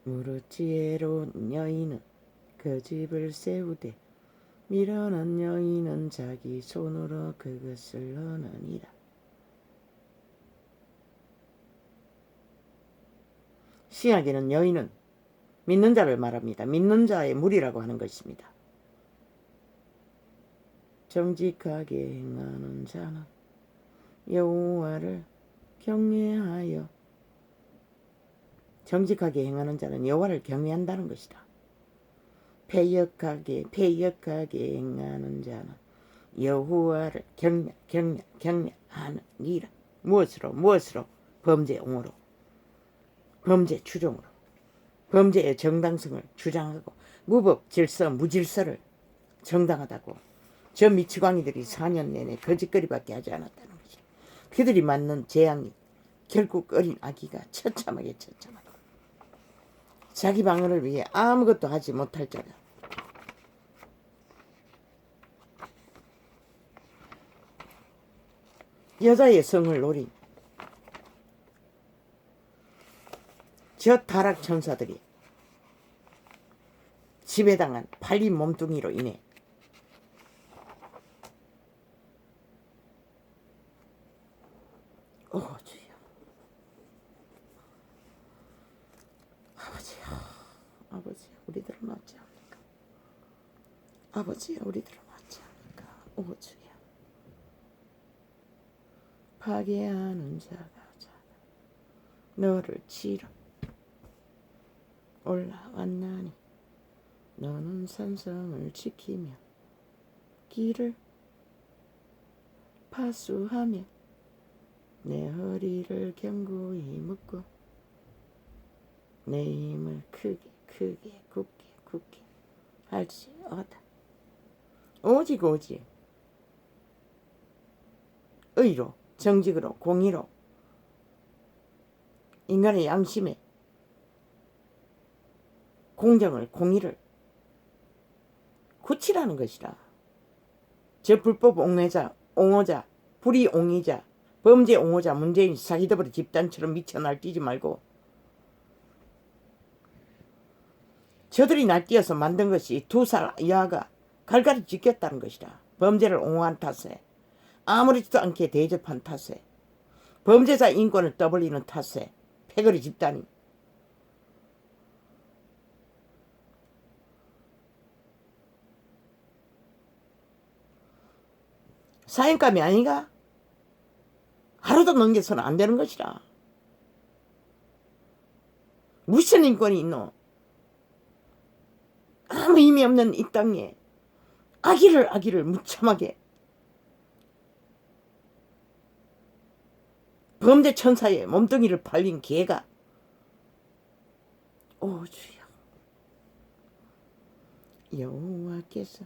S1: 무릇 지혜로운 여인은 그 집을 세우되 미련한 여인은 자기 손으로 그것을 하느니라. 신약에는 여인은 믿는 자를 말합니다. 믿는 자의 무리라고 하는 것입니다. 정직하게 행하는 자는 여호와를 경외하여, 정직하게 행하는 자는 여호와를 경외한다는 것이다. 패역하게 행하는 자는 여호와를 경외하느니라. 무엇으로? 범죄 옹호로, 범죄 추종으로, 범죄의 정당성을 주장하고 무법 질서 무질서를 정당하다고 저 미치광이들이 4년 내내 거짓거리밖에 하지 않았다는 것이. 그들이 맞는 재앙이 결국 어린 아기가 처참하게 자기 방어를 위해 아무것도 하지 못할 자다. 여자의 성을 노린 저 타락천사들이 지배당한 팔린 몸뚱이로 인해 주여, 아버지야 우리들은 어찌합니까? 아버지야 우리들은 어찌합니까? 주여, 파괴하는 자가 너를 치러 올라왔나니 너는 산성을 지키며 길을 파수하며 내 허리를 견고히 묶고 내 힘을 크게 굳게 할지어다. 오직 의로 정직으로 공의로 인간의 양심에 공정을 공의를 굳히라는 것이라. 저 불법 옹호자 불의옹의자 범죄 옹호자 문재인 사기더블 집단처럼 미쳐 날뛰지 말고 저들이 날뛰어서 만든 것이 2살 이하가 갈갈이 찢겼다는 것이라. 범죄를 옹호한 탓에 아무렇지도 않게 대접한 탓에 범죄자 인권을 떠벌리는 탓에 패거리 집단이 사형감이 아니가? 하루도 넘겨서는 안 되는 것이라. 무슨 인권이 있노? 아무 힘이 없는 이 땅에 아기를 무참하게 범죄 천사의 몸뚱이를 팔린 개가 주여, 여호와께서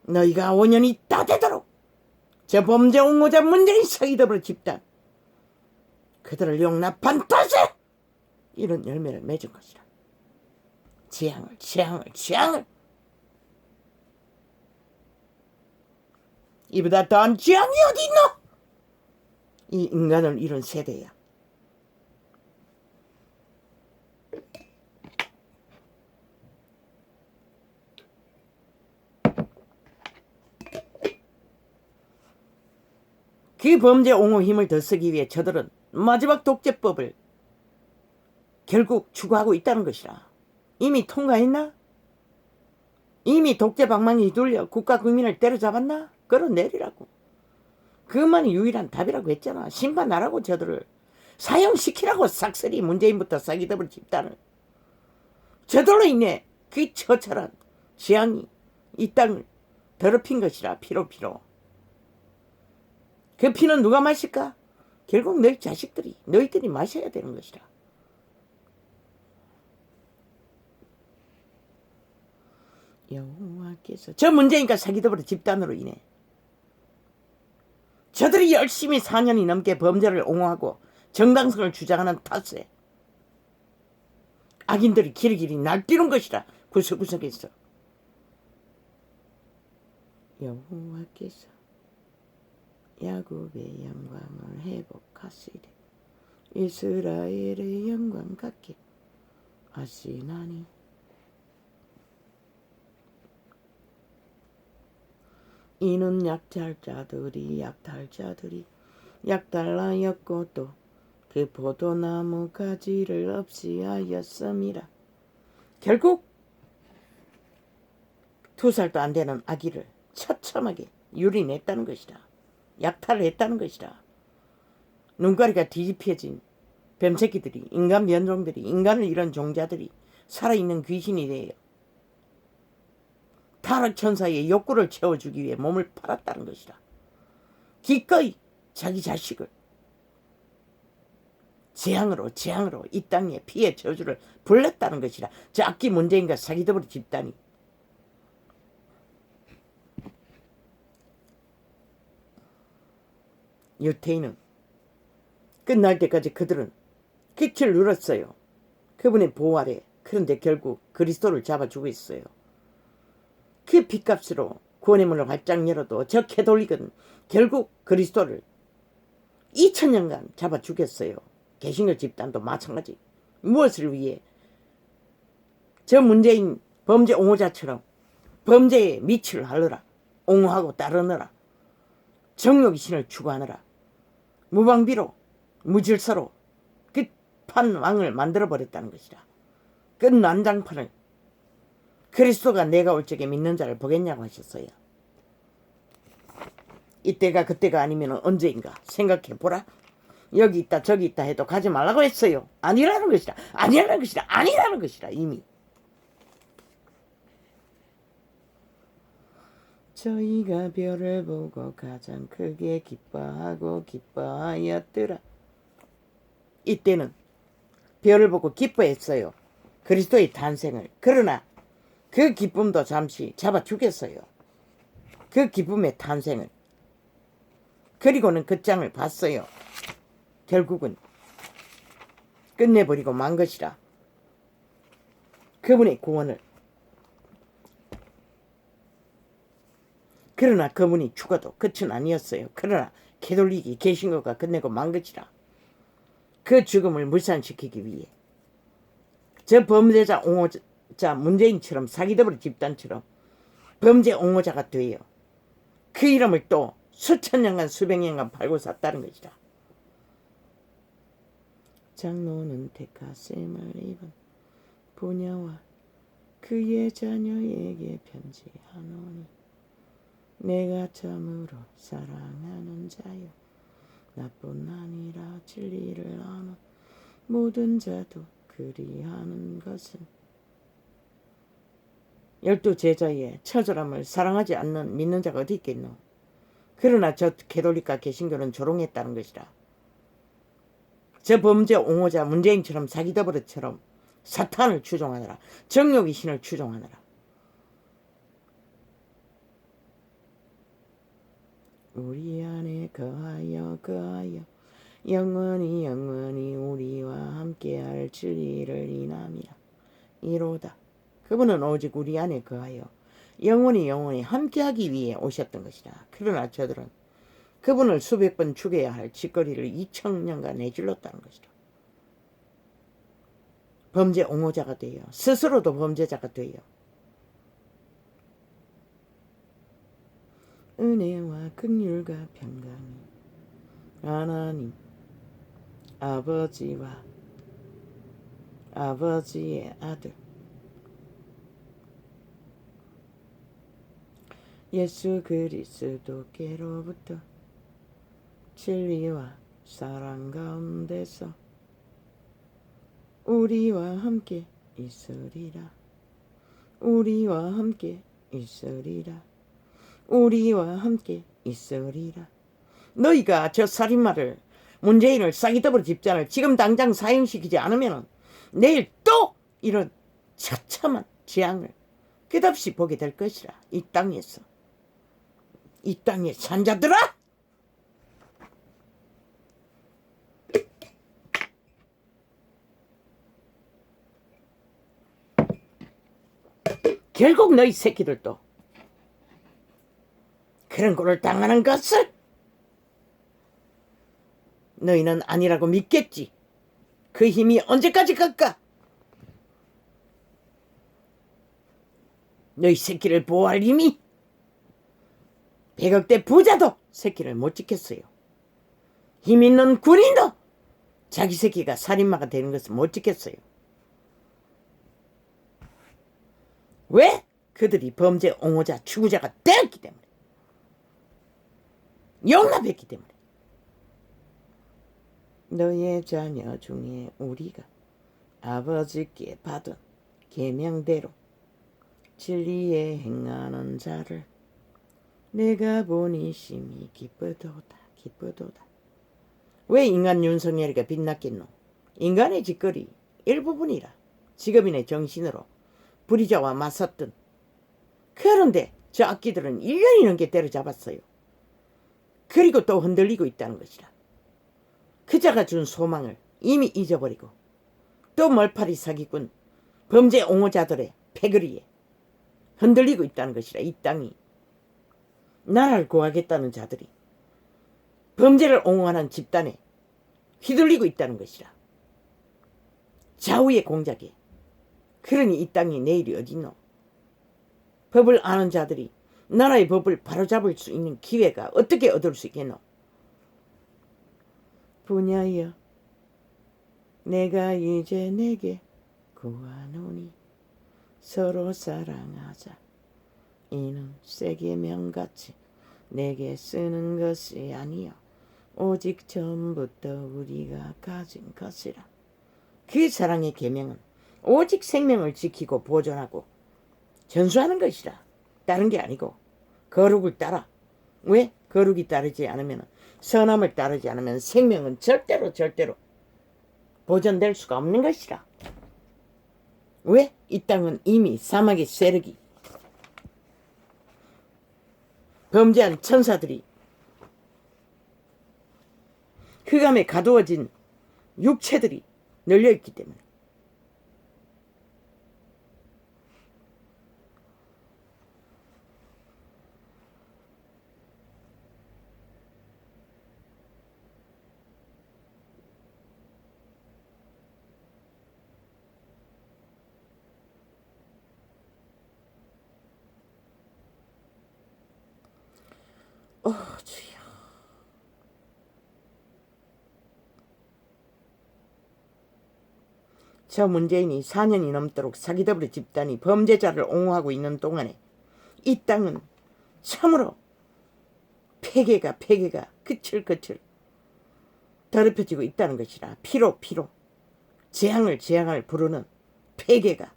S1: 너희가 5년이 다 되도록 저 범죄 옹호자 문재인 사기더블 집단 그들을 용납한 탓에 이런 열매를 맺은 것이라. 재앙을 이보다 더한 재앙이 어디 있노? 이 인간을 이룬 세대야. 그 범죄 옹호 힘을 더 쓰기 위해 저들은 마지막 독재법을 결국 추구하고 있다는 것이라. 이미 통과했나? 이미 독재 방망이 휘둘려 국가 국민을 때려잡았나? 끌어내리라고. 그것만이 유일한 답이라고 했잖아. 심판하라고 저들을 사형시키라고 싹쓸이 문재인부터 사기더블 집단을. 저들로 인해 그 처절한 재앙이 이 땅을 더럽힌 것이라. 피로 그 피는 누가 마실까? 결국 너희 자식들이 너희들이 마셔야 되는 것이라. 여호와께서 저 문재인과 사기더블 집단으로 인해 저들이 열심히 4년이 넘게 범죄를 옹호하고 정당성을 주장하는 탓에 악인들이 길이길이 날뛰는 것이라. 구석구석에서 여호와께서 야곱의 영광을 회복하시되 이스라엘의 영광 같게 하시나니 이는 약탈자들이 약탈하였고 또 그 포도나무 가지를 없이 하였음이라. 결국 2살도 안 되는 아기를 처참하게 유린했다는 것이다. 약탈을 했다는 것이다. 눈가리가 뒤집혀진 뱀새끼들이, 인간 변종들이, 인간을 잃은 종자들이 살아있는 귀신이 되어 타락천사의 욕구를 채워주기 위해 몸을 팔았다는 것이다. 기꺼이 자기 자식을 재앙으로 이 땅에 피해 저주를 불렀다는 것이다. 저 악기 문재인과 사기더블 집단이. 유태인은 끝날 때까지 그들은 끝을 누렸어요. 그분의 보호 아래. 그런데 결국 그리스도를 잡아 죽였어요. 그 핏값으로 구원의 문을 활짝 열어도 저 캐톨릭은 결국 그리스도를 2000년간 잡아 죽였어요. 개신교 집단도 마찬가지. 무엇을 위해? 저 문재인 범죄 옹호자처럼 범죄에 밑을 하느라, 옹호하고 따르느라, 정욕의 신을 추구하느라, 무방비로 무질서로 끝판 왕을 만들어버렸다는 것이라. 끝난장판을. 그리스도가 내가 올 적에 믿는 자를 보겠냐고 하셨어요. 이때가 그때가 아니면 언제인가 생각해보라. 여기 있다 저기 있다 해도 가지 말라고 했어요. 아니라는 것이라. 아니라는 것이라. 아니라는 것이라. 이미. 저희가 별을 보고 가장 크게 기뻐하고 기뻐하였더라. 이때는 별을 보고 기뻐했어요. 그리스도의 탄생을. 그러나 그 기쁨도 잠시 잡아 주겠어요. 그 기쁨의 탄생을. 그리고는 그 장을 봤어요. 결국은 끝내버리고 만 것이라. 그분의 구원을. 그러나 그분이 죽어도 끝은 아니었어요. 그러나 캐톨릭이 개신교가 끝내고 만 것이라. 그 죽음을 물산시키기 위해 저 범죄자 옹호자 문재인처럼 사기더블 집단처럼 범죄 옹호자가 돼요. 그 이름을 또 수천 년간 수백 년간 팔고 샀다는 것이다. 장로는 택하심을 입은 부녀와 그의 자녀에게 편지하노니 내가 참으로 사랑하는 자요 나뿐 아니라 진리를 아는 모든 자도 그리하는 것은 12 제자의 처절함을 사랑하지 않는 믿는 자가 어디 있겠노. 그러나 저 캐톨릭과 개신교는 조롱했다는 것이라. 저 범죄 옹호자 문재인처럼 사기더버릇처럼 사탄을 추종하느라 정욕의 신을 추종하느라 우리 안에 거하여 영원히 우리와 함께할 진리를 인함이라. 이로다. 그분은 오직 우리 안에 거하여 영원히 함께하기 위해 오셨던 것이다. 그러나 저들은 그분을 수백 번 죽여야 할 짓거리를 2000년간 내질렀다는 것이다. 범죄 옹호자가 되어 스스로도 범죄자가 되어 은혜와 긍휼과 평강이 하나님 아버지와 아버지의 아들 예수 그리스도께로부터 진리와 사랑 가운데서 우리와 함께 있으리라. 우리와 함께 있으리라. 우리와 함께 있으리라. 너희가 저 살인마를 문재인을 사기더블 집단을 지금 당장 사형시키지 않으면 내일 또 이런 처참한 재앙을 끝없이 보게 될 것이라. 이 땅에서. 이 땅의 산자들아! 결국 너희 새끼들도 그런 꼴을 당하는 것을 너희는 아니라고 믿겠지. 그 힘이 언제까지 갈까? 너희 새끼를 보호할 힘이 100억대 부자도 새끼를 못 지켰어요. 힘 있는 군인도 자기 새끼가 살인마가 되는 것을 못 지켰어요. 왜? 그들이 범죄 옹호자 추구자가 되었기 때문에. 용납했기 때문에. 너의 자녀 중에 우리가 아버지께 받은 계명대로 진리에 행하는 자를 내가 보니 심히 기쁘도다. 왜 인간 윤석열이가 빛났겠노? 인간의 짓거리 일부분이라. 직업인의 정신으로 불의자와 맞섰던. 그런데 저 악기들은 1년이 넘게 때려잡았어요. 그리고 또 흔들리고 있다는 것이라. 그자가 준 소망을 이미 잊어버리고 또 멀파리 사기꾼 범죄 옹호자들의 패거리에 흔들리고 있다는 것이라. 이 땅이 나라를 구하겠다는 자들이 범죄를 옹호하는 집단에 휘둘리고 있다는 것이라. 좌우의 공작에. 그러니 이 땅에 내일이 어딨노? 법을 아는 자들이 나라의 법을 바로잡을 수 있는 기회가 어떻게 얻을 수 있겠노? 부녀여, 내가 이제 내게 구하노니 서로 사랑하자. 이는 세계명같이 내게 쓰는 것이 아니요 오직 처음부터 우리가 가진 것이라. 그 사랑의 계명은 오직 생명을 지키고 보존하고 전수하는 것이라. 다른 게 아니고 거룩을 따라. 왜? 거룩이 따르지 않으면, 선함을 따르지 않으면 생명은 절대로 보존될 수가 없는 것이라. 왜? 이 땅은 이미 사막의 세력이, 범죄한 천사들이, 흑암에 가두어진 육체들이 널려있기 때문에. 주여. 저 문재인이 4년이 넘도록 사기더블의 집단이 범죄자를 옹호하고 있는 동안에 이 땅은 참으로 폐괴가 그칠 더럽혀지고 있다는 것이라. 피로 재앙을 부르는 폐괴가.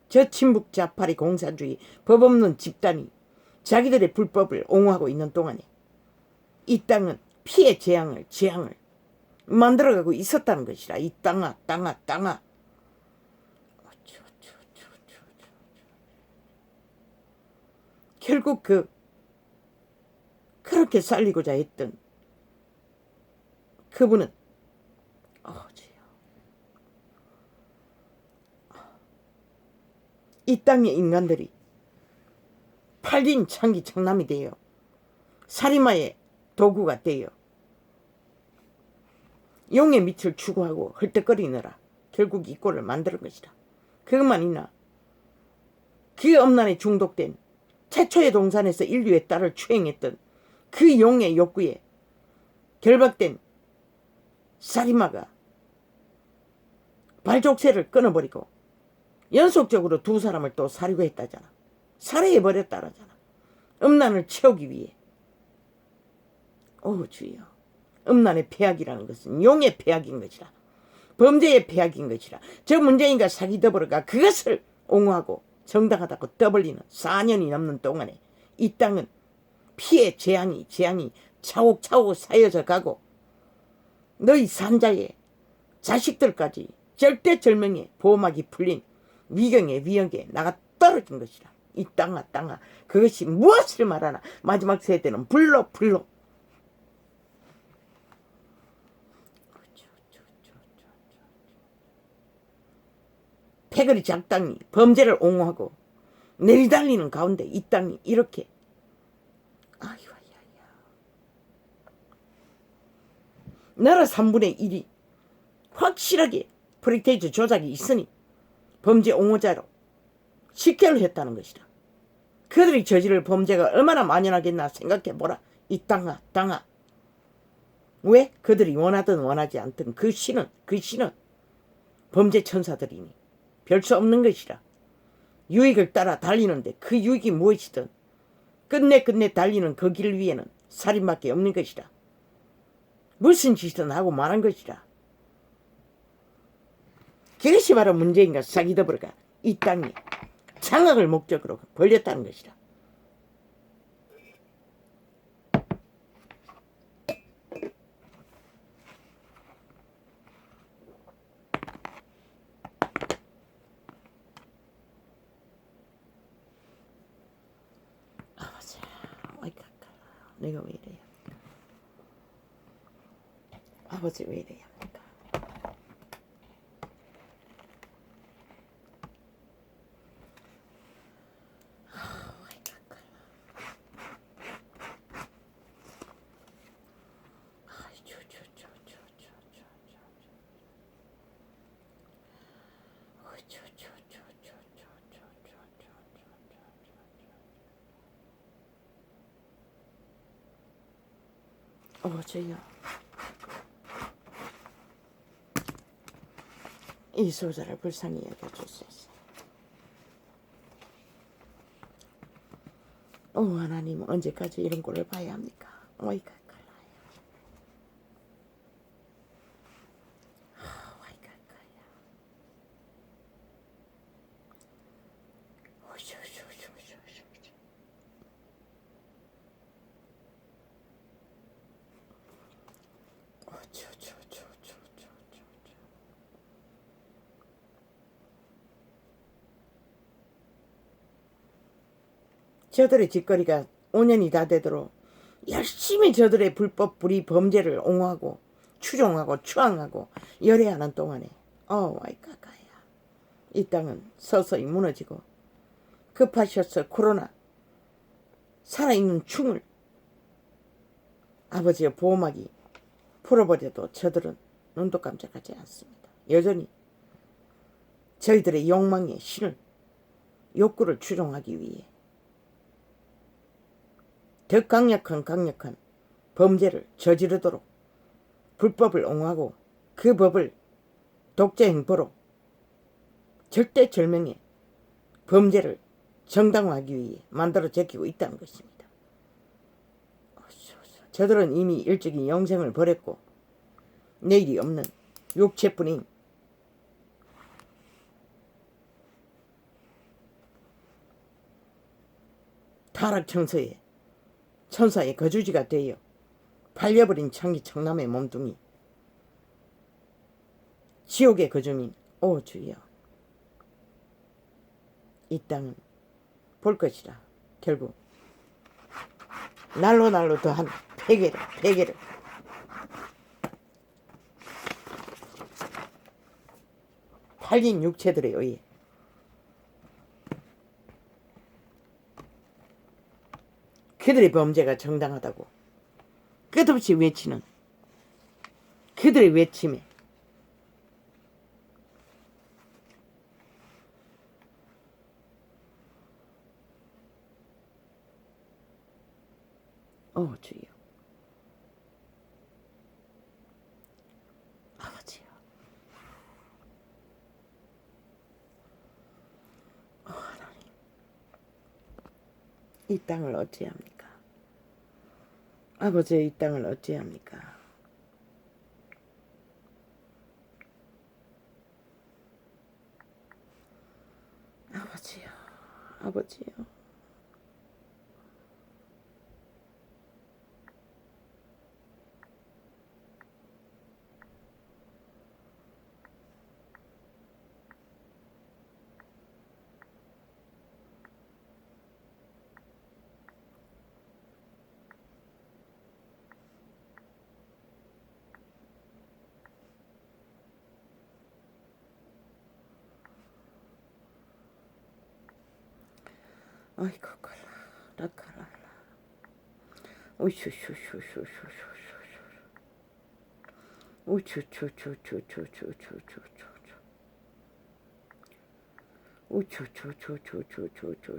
S1: 저 친북 좌파리 공산주의 법 없는 집단이 자기들의 불법을 옹호하고 있는 동안에 이 땅은 피해 재앙을 만들어가고 있었다는 것이라. 이 땅아. 결국 그렇게 살리고자 했던 그분은 이 땅의 인간들이 팔린 창기 창남이 되어 살인마의 도구가 되어 용의 밑을 추구하고 헐떡거리느라 결국 이 꼴을 만드는 것이다. 그것만 있나? 그 엄란에 중독된 최초의 동산에서 인류의 딸을 추행했던 그 용의 욕구에 결박된 살인마가 발족새를 끊어버리고 연속적으로 2사람을 또 살해고 했다잖아. 살해해버렸다라잖아. 음란을 채우기 위해. 주여. 음란의 폐악이라는 것은 용의 폐악인 것이라. 범죄의 폐악인 것이라. 저 문재인과 사기더불어가 그것을 옹호하고 정당하다고 떠벌리는 4년이 넘는 동안에 이 땅은 피해 재앙이 차곡차곡 쌓여져 가고 너희 산자의 자식들까지 절대절명의 보호막이 풀린 위경의 위역에 나가 떨어진 것이라. 이 땅아. 그것이 무엇을 말하나? 마지막 세대는 불로. 패거리 작당이 범죄를 옹호하고 내리달리는 가운데 이 땅이 이렇게 나라 3분의 1이 확실하게 프리테이즈 조작이 있으니 범죄 옹호자로 식별을 했다는 것이다. 그들이 저지를 범죄가 얼마나 만연하겠나 생각해보라. 이 땅아. 왜? 그들이 원하든 원하지 않든 그 신은 범죄 천사들이니 별 수 없는 것이라. 유익을 따라 달리는데 그 유익이 무엇이든 끝내 달리는 그 길 위에는 살인밖에 없는 것이라. 무슨 짓이든 하고 말한 것이라. 그것이 바로 문재인과 사기더불어가 이 땅에 장악을 목적으로 벌렸다는 것이라. 아버지, 내가 왜 이래요? 아버지 왜 이래요? 주여, 이 소자를 불쌍히 여겨주소서. 하나님, 언제까지 이런 꼴을 봐야 합니까? 어이가 갈라요. 어이가 갈라요. 저들의 짓거리가 5년이 다 되도록 열심히 저들의 불법 불의 범죄를 옹호하고 추종하고 추앙하고 열애하는 동안에 와이까까야, 이 땅은 서서히 무너지고 급하셔서 코로나 살아있는 충을 아버지의 보호막이 풀어버려도 저들은 눈도 깜짝하지 않습니다. 여전히 저희들의 욕망의 신을, 욕구를 추종하기 위해 더 강력한 범죄를 저지르도록 불법을 옹호하고 그 법을 독재 행포로 절대절명의 범죄를 정당화하기 위해 만들어 제끼고 있다는 것입니다. 저들은 이미 일찍이 영생을 버렸고 내일이 없는 육체뿐인 타락청서에 천사의 거주지가 되어 팔려버린 청남의 몸뚱이, 지옥의 거주민, 주여, 이 땅은 볼 것이라. 결국 날로 더한 폐괴를 팔린 육체들에 의해 그들의 범죄가 정당하다고 끝없이 외치는 그들의 외침에 주여, 아버지여, 하나님, 이 땅을 어찌합니까? 아버지의 이 땅을 어찌합니까? 아버지요. 아이고, 라카랄라. 우슈슈슈슈슈슈슈슈. 우추추추추추추추추추추. 우추추추추추추추추추추.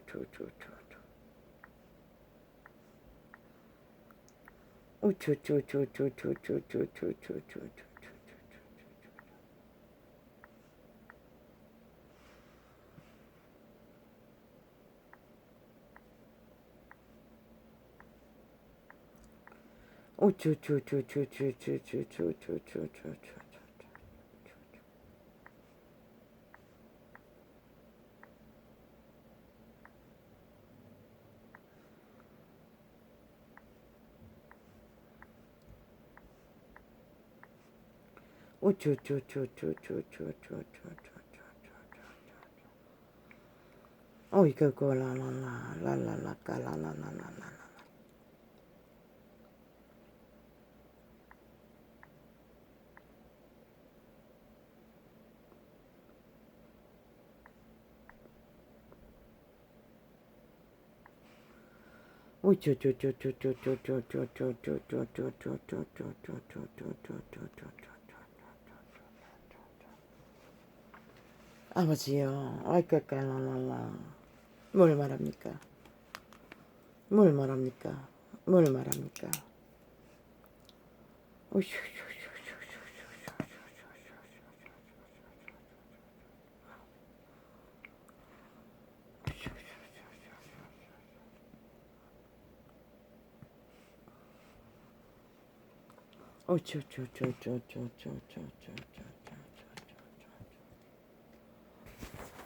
S1: 우추추추추추추추추추추추. 이거 라라라라라라라라라라라라. 아버지요, 아이까까라라라. 뭘 말합니까? 뭘 말합니까?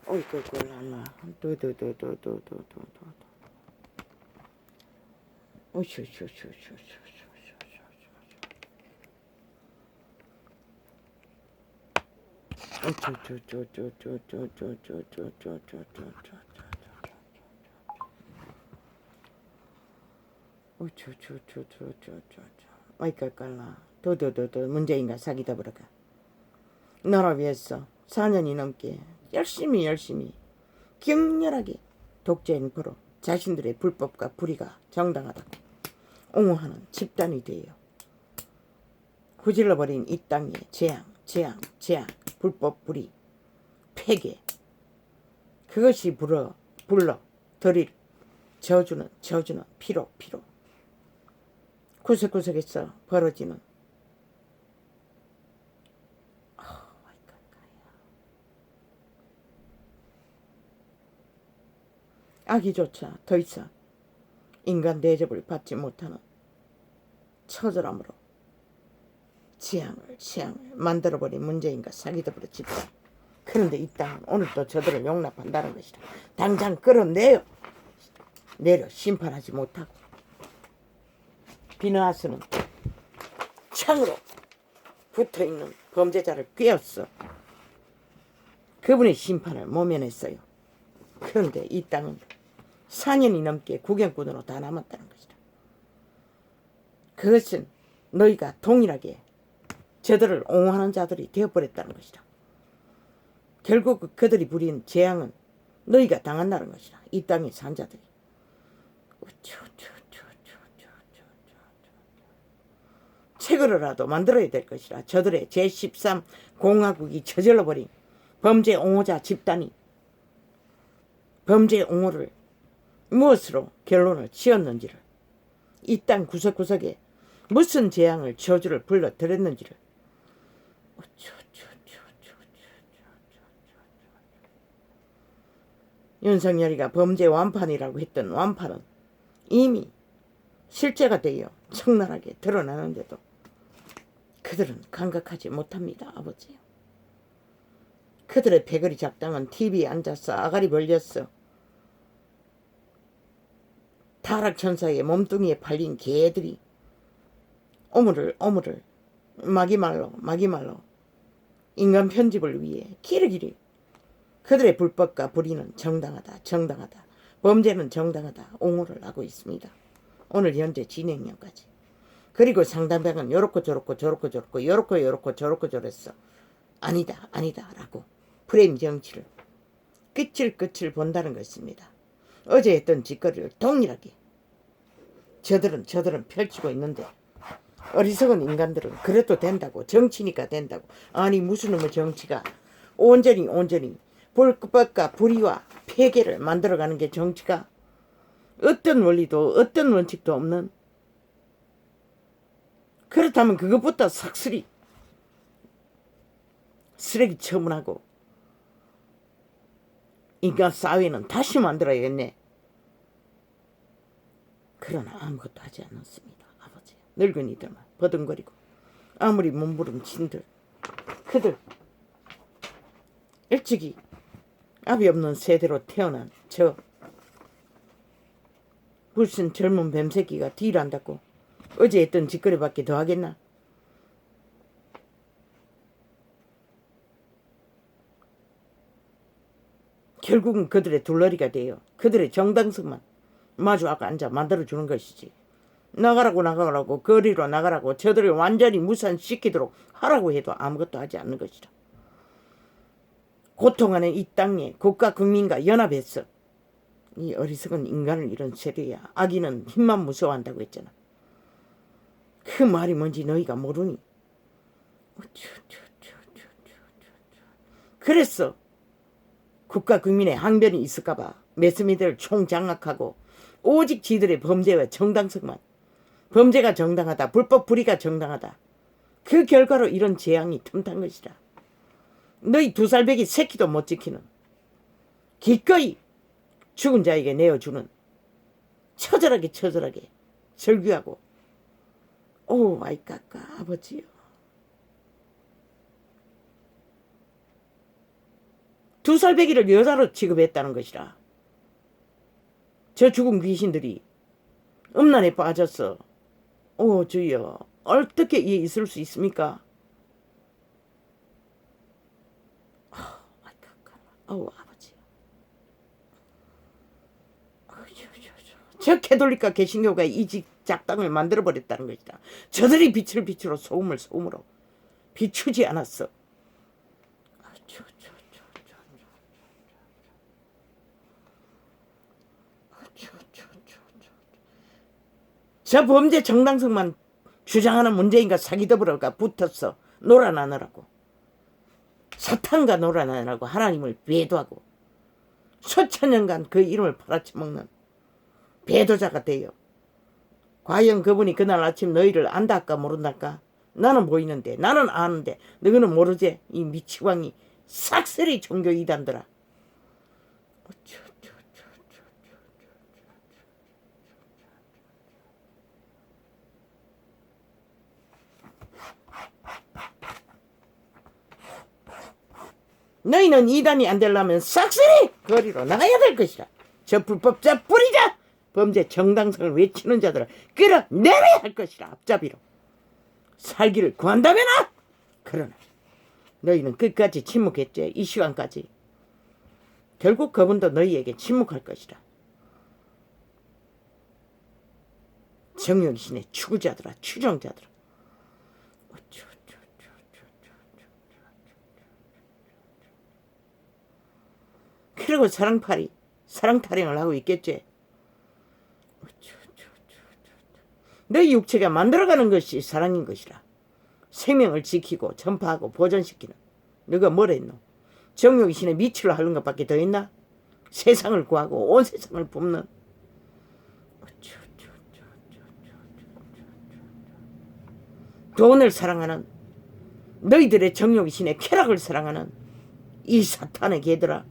S1: 어이구 꼴랄라 어이구 꼴라 도도도도 문재인과 사귀다 버려가 나라 위해서 4년이 넘게 열심히 격렬하게 독재 행포로 자신들의 불법과 불의가 정당하다고 옹호하는 집단이 되어 후질러버린 이 땅의 재앙 불법 불의 폐괴 그것이 불러 드릴 저주는 피로 구석구석에서 벌어지는 아기조차 더 이상 인간 대접을 받지 못하는 처절함으로 재앙을 만들어버린 문재인과 사기더불어 집단. 그런데 이 땅은 오늘도 저들을 용납한다는 것이다. 당장 끌어내려 심판하지 못하고 비너하스는 창으로 붙어있는 범죄자를 꿰었어. 그분의 심판을 모면했어요. 그런데 이 땅은 4년이 넘게 구경꾼으로 다 남았다는 것이다. 그것은 너희가 동일하게 저들을 옹호하는 자들이 되어버렸다는 것이다. 결국 그들이 부린 재앙은 너희가 당한다는 것이다. 이 땅에 산 자들이. 책으로라도 만들어야 될 것이라. 저들의 제13 공화국이 저질러버린 범죄 옹호자 집단이 범죄 옹호를 무엇으로 결론을 지었는지를, 이 땅 구석구석에 무슨 재앙을 저주를 불러들였는지를 윤석열이가 범죄 완판이라고 했던 완판은 이미 실제가 되어 적나라하게 드러나는데도 그들은 감각하지 못합니다. 아버지요. 그들의 패거리 작당은 TV에 앉아서 아가리 벌렸어. 타락천사의 몸뚱이에 팔린 개들이 오물을 마기말로 인간 편집을 위해 기르기를 그들의 불법과 불의는 정당하다 범죄는 정당하다 옹호를 하고 있습니다. 오늘 현재 진행형까지. 그리고 상당량은 요렇고 저렇고 저랬어. 아니다 라고 프레임 정치를 끝을 본다는 것입니다. 어제 했던 짓거리를 동일하게 저들은 펼치고 있는데 어리석은 인간들은 그래도 된다고, 정치니까 된다고. 아니 무슨 놈의 정치가 온전히 불법과 불의와 폐괴를 만들어가는 게 정치가, 어떤 원리도 어떤 원칙도 없는, 그렇다면 그것부터 삭슬이 쓰레기 처분하고 인간 사회는 다시 만들어야겠네. 그러나 아무것도 하지 않았습니다. 아버지. 늙은이들만 버둥거리고 아무리 몸부림친들 그들 일찍이 압이 없는 세대로 태어난 저 무슨 젊은 뱀새끼가 딜 한다고 어제 했던 짓거리밖에 더 하겠나? 결국은 그들의 둘러리가 되어 그들의 정당성만 마주하고 앉아 만들어주는 것이지. 나가라고 거리로 나가라고 저들을 완전히 무산시키도록 하라고 해도 아무것도 하지 않는 것이다. 고통하는 이 땅에 국가 국민과 연합해서 이 어리석은 인간을 이런 세대야. 아기는 힘만 무서워한다고 했잖아. 그 말이 뭔지 너희가 모르니. 그랬어. 국가 국민의 항변이 있을까봐 매스미들을 총장악하고 오직 지들의 범죄와 정당성만, 범죄가 정당하다, 불법 불의가 정당하다, 그 결과로 이런 재앙이 틈탄 것이라. 너희 2살배기 새끼도 못 지키는, 기꺼이 죽은 자에게 내어주는, 처절하게 절규하고, 오 마이 갓가 아버지요. 두 살배기를 여자로 취급했다는 것이라. 저 죽은 귀신들이 음란에 빠졌어. 오 주여, 어떻게 이에 있을 수 있습니까? 아우 아버지요. 저 캐톨릭과 개신교가 이 작당을 만들어버렸다는 것이다. 저들이 빛을 빛으로 소음을 소음으로 비추지 않았어. 저 범죄 정당성만 주장하는 문재인과 사기더불어가 붙었어. 놀아나느라고. 사탄과 놀아나느라고 하나님을 배도하고 수천 년간 그 이름을 팔아쳐먹는 배도자가 되어. 과연 그분이 그날 아침 너희를 안다까 모른다까? 나는 보이는데, 나는 아는데 너희는 모르지? 이 미치광이 싹쓸이 종교 이단들아. 너희는 이단이 안 되려면 싹쓸이 거리로 나가야 될 것이다. 저 불법자 뿌리자 범죄 정당성을 외치는 자들을 끌어내려야 할 것이다. 앞잡이로 살기를 구한다면아. 그러나 너희는 끝까지 침묵했지. 이 시간까지. 결국 그분도 너희에게 침묵할 것이다. 정령신의 추구자들아, 추종자들아. 그리고 사랑팔이 사랑 타령을 하고 있겠지. 너희 육체가 만들어가는 것이 사랑인 것이라. 생명을 지키고 전파하고 보존시키는. 너가 뭐라 했노? 정욕신의 미치로 하는 것밖에 더 있나? 세상을 구하고 온 세상을 돕는. 돈을 사랑하는, 너희들의 정욕신의 쾌락을 사랑하는 이 사탄의 개들아.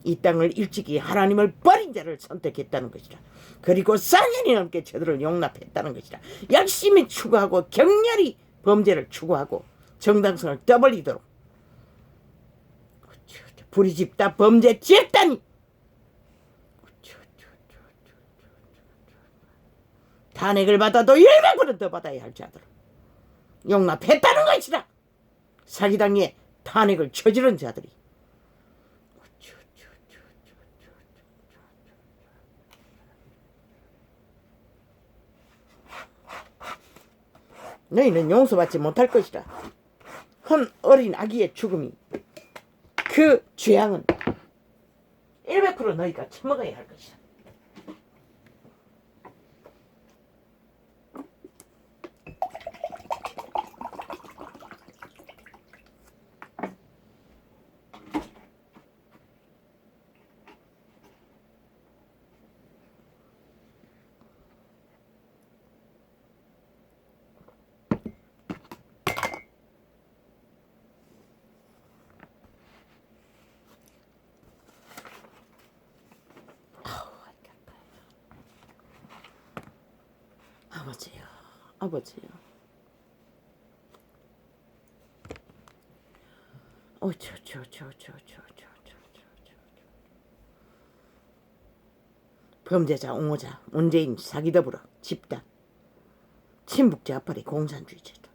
S1: 이 땅을 일찍이 하나님을 버린 자를 선택했다는 것이다. 그리고 4년이 넘게 저들을 용납했다는 것이다. 열심히 추구하고 격렬히 범죄를 추구하고 정당성을 떠벌리도록 불이 집다 범죄 집단이 탄핵을 받아도 100%는 더 받아야 할 자들 용납했다는 것이다. 사기당에 탄핵을 저지른 자들이. 너희는 용서받지 못할 것이다. 한 어린 아기의 죽음이, 그 죄악은 100% 너희가 처먹어야 할 것이다. 아버지요, 아버지요. 범죄자, 옹호자, 문재인, 사기더불어, 집단, 친북자 앞발이 공산주의자다.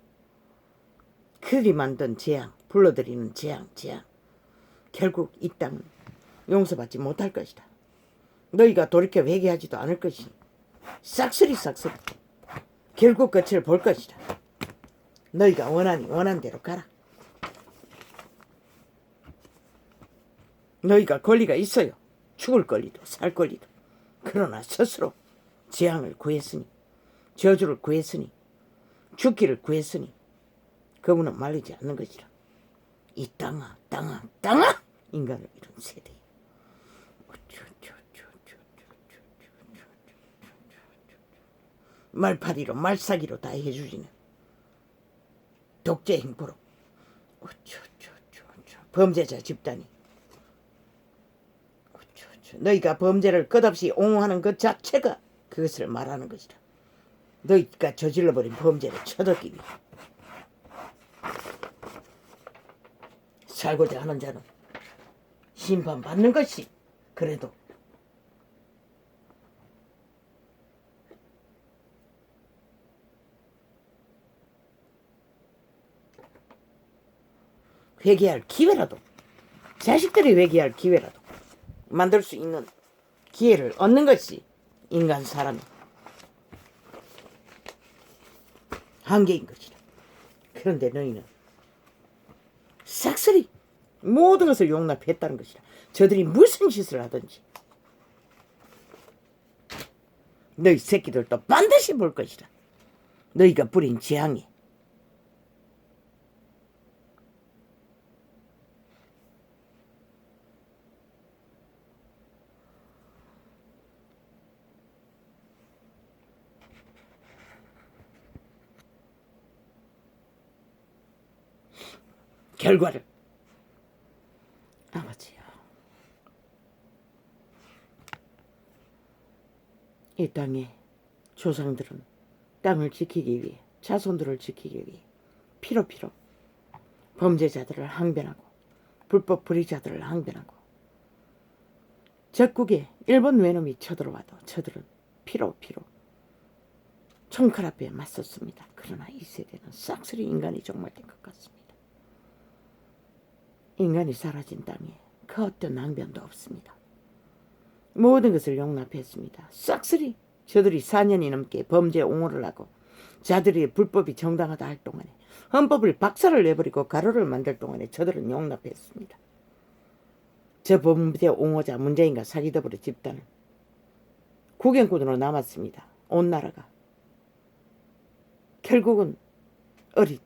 S1: 그들이 만든 재앙, 불러들이는 재앙. 결국 이 땅은 용서받지 못할 것이다. 너희가 돌이켜 회개하지도 않을 것이니 싹쓸이 결국 끝을 볼 것이다. 너희가 원한 대로 가라. 너희가 권리가 있어요. 죽을 권리도 살 권리도. 그러나 스스로 재앙을 구했으니, 저주를 구했으니, 죽기를 구했으니 그분은 말리지 않는 것이라. 이 땅아 인간을 이룬 세대. 말파리로 말사기로 다 해주지는 독재 행보로 범죄자 집단이 너희가 범죄를 끝없이 옹호하는 것 자체가 그것을 말하는 것이다. 너희가 저질러버린 범죄를 쳐들기 위해 살고자 하는 자는 심판받는 것이 그래도 회개할 기회라도 자식들이 회개할 기회라도 만들 수 있는 기회를 얻는 것이 인간 사람의 한계인 것이다. 그런데 너희는 싹쓸이 모든 것을 용납했다는 것이다. 저들이 무슨 짓을 하든지 너희 새끼들도 반드시 볼 것이다. 너희가 뿌린 재앙이 결과를 아버지요, 이 땅에 조상들은 땅을 지키기 위해 자손들을 지키기 위해 피로 범죄자들을 항변하고 불법 불의자들을 항변하고 적국에 일본 외놈이 쳐들어와도 저들은 피로 총칼 앞에 맞섰습니다. 그러나 이 세대는 싹쓸이 인간이 종말된 것 같습니다. 인간이 사라진 땅에 그 어떤 낭변도 없습니다. 모든 것을 용납했습니다. 싹쓸이 저들이 4년이 넘게 범죄 옹호를 하고 자들이 불법이 정당하다 할 동안에 헌법을 박살을 내버리고 가로를 만들 동안에 저들은 용납했습니다. 저 범죄 옹호자 문재인과 사기더불어 집단은 구경꾼으로 남았습니다. 온 나라가 결국은 어린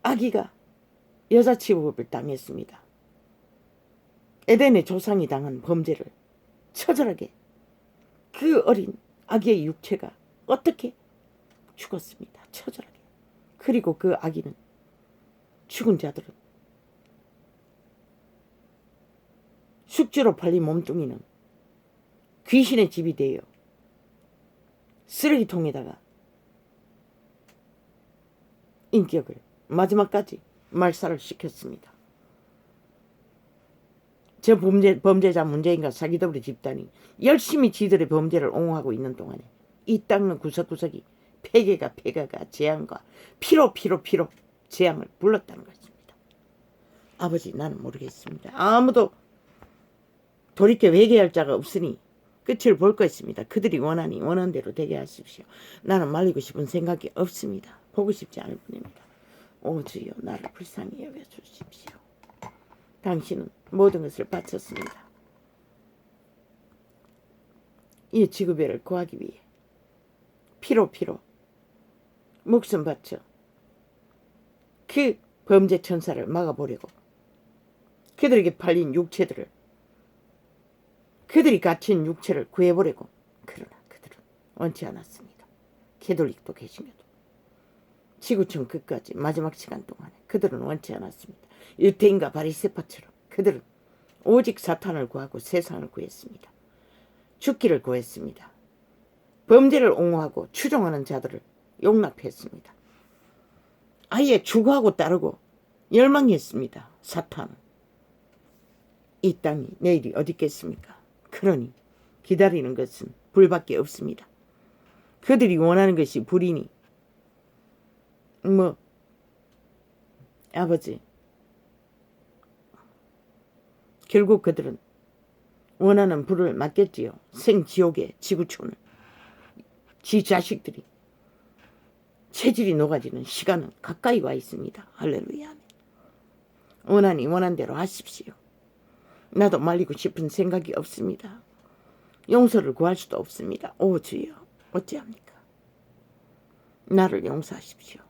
S1: 아기가 여자 취급을 당했습니다. 에덴의 조상이 당한 범죄를 처절하게 그 어린 아기의 육체가 어떻게 죽었습니다. 처절하게. 그리고 그 아기는 죽은 자들은 숙주로 팔린 몸뚱이는 귀신의 집이 되어 쓰레기통에다가 인격을 마지막까지 말살을 시켰습니다. 저 범죄자 문재인과 사기더블의 집단이 열심히 지들의 범죄를 옹호하고 있는 동안에 이 땅은 구석구석이 폐가가 재앙과 피로 재앙을 불렀다는 것입니다. 아버지, 나는 모르겠습니다. 아무도 돌이켜 회개할 자가 없으니 끝을 볼 것입니다. 그들이 원하니 원하는 대로 되게 하십시오. 나는 말리고 싶은 생각이 없습니다. 보고 싶지 않을 뿐입니다. 오 주여, 나를 불쌍히 여겨주십시오. 당신은 모든 것을 바쳤습니다. 이 지구별을 구하기 위해 피로 목숨 바쳐 그 범죄 천사를 막아보려고 그들에게 팔린 육체들을, 그들이 갇힌 육체를 구해보려고, 그러나 그들은 원치 않았습니다. 캐톨릭도 계시며도 지구촌 끝까지 마지막 시간 동안에 그들은 원치 않았습니다. 유태인과 바리새파처럼 그들은 오직 사탄을 구하고 세상을 구했습니다. 죽기를 구했습니다. 범죄를 옹호하고 추종하는 자들을 용납했습니다. 아예 추구하고 따르고 열망했습니다. 사탄은. 이 땅이 내일이 어디 있겠습니까? 그러니 기다리는 것은 불밖에 없습니다. 그들이 원하는 것이 불이니 아버지, 결국 그들은 원하는 불을 맞겠지요. 생지옥의 지구촌을. 지 자식들이 체질이 녹아지는 시간은 가까이 와 있습니다. 할렐루야. 원하니 원한 대로 하십시오. 나도 말리고 싶은 생각이 없습니다. 용서를 구할 수도 없습니다. 오 주여, 어찌합니까? 나를 용서하십시오.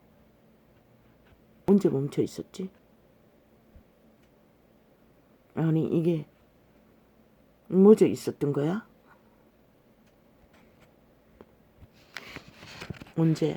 S1: 언제 멈춰 있었지? 아니, 이게 멎어 있었던 거야? 언제?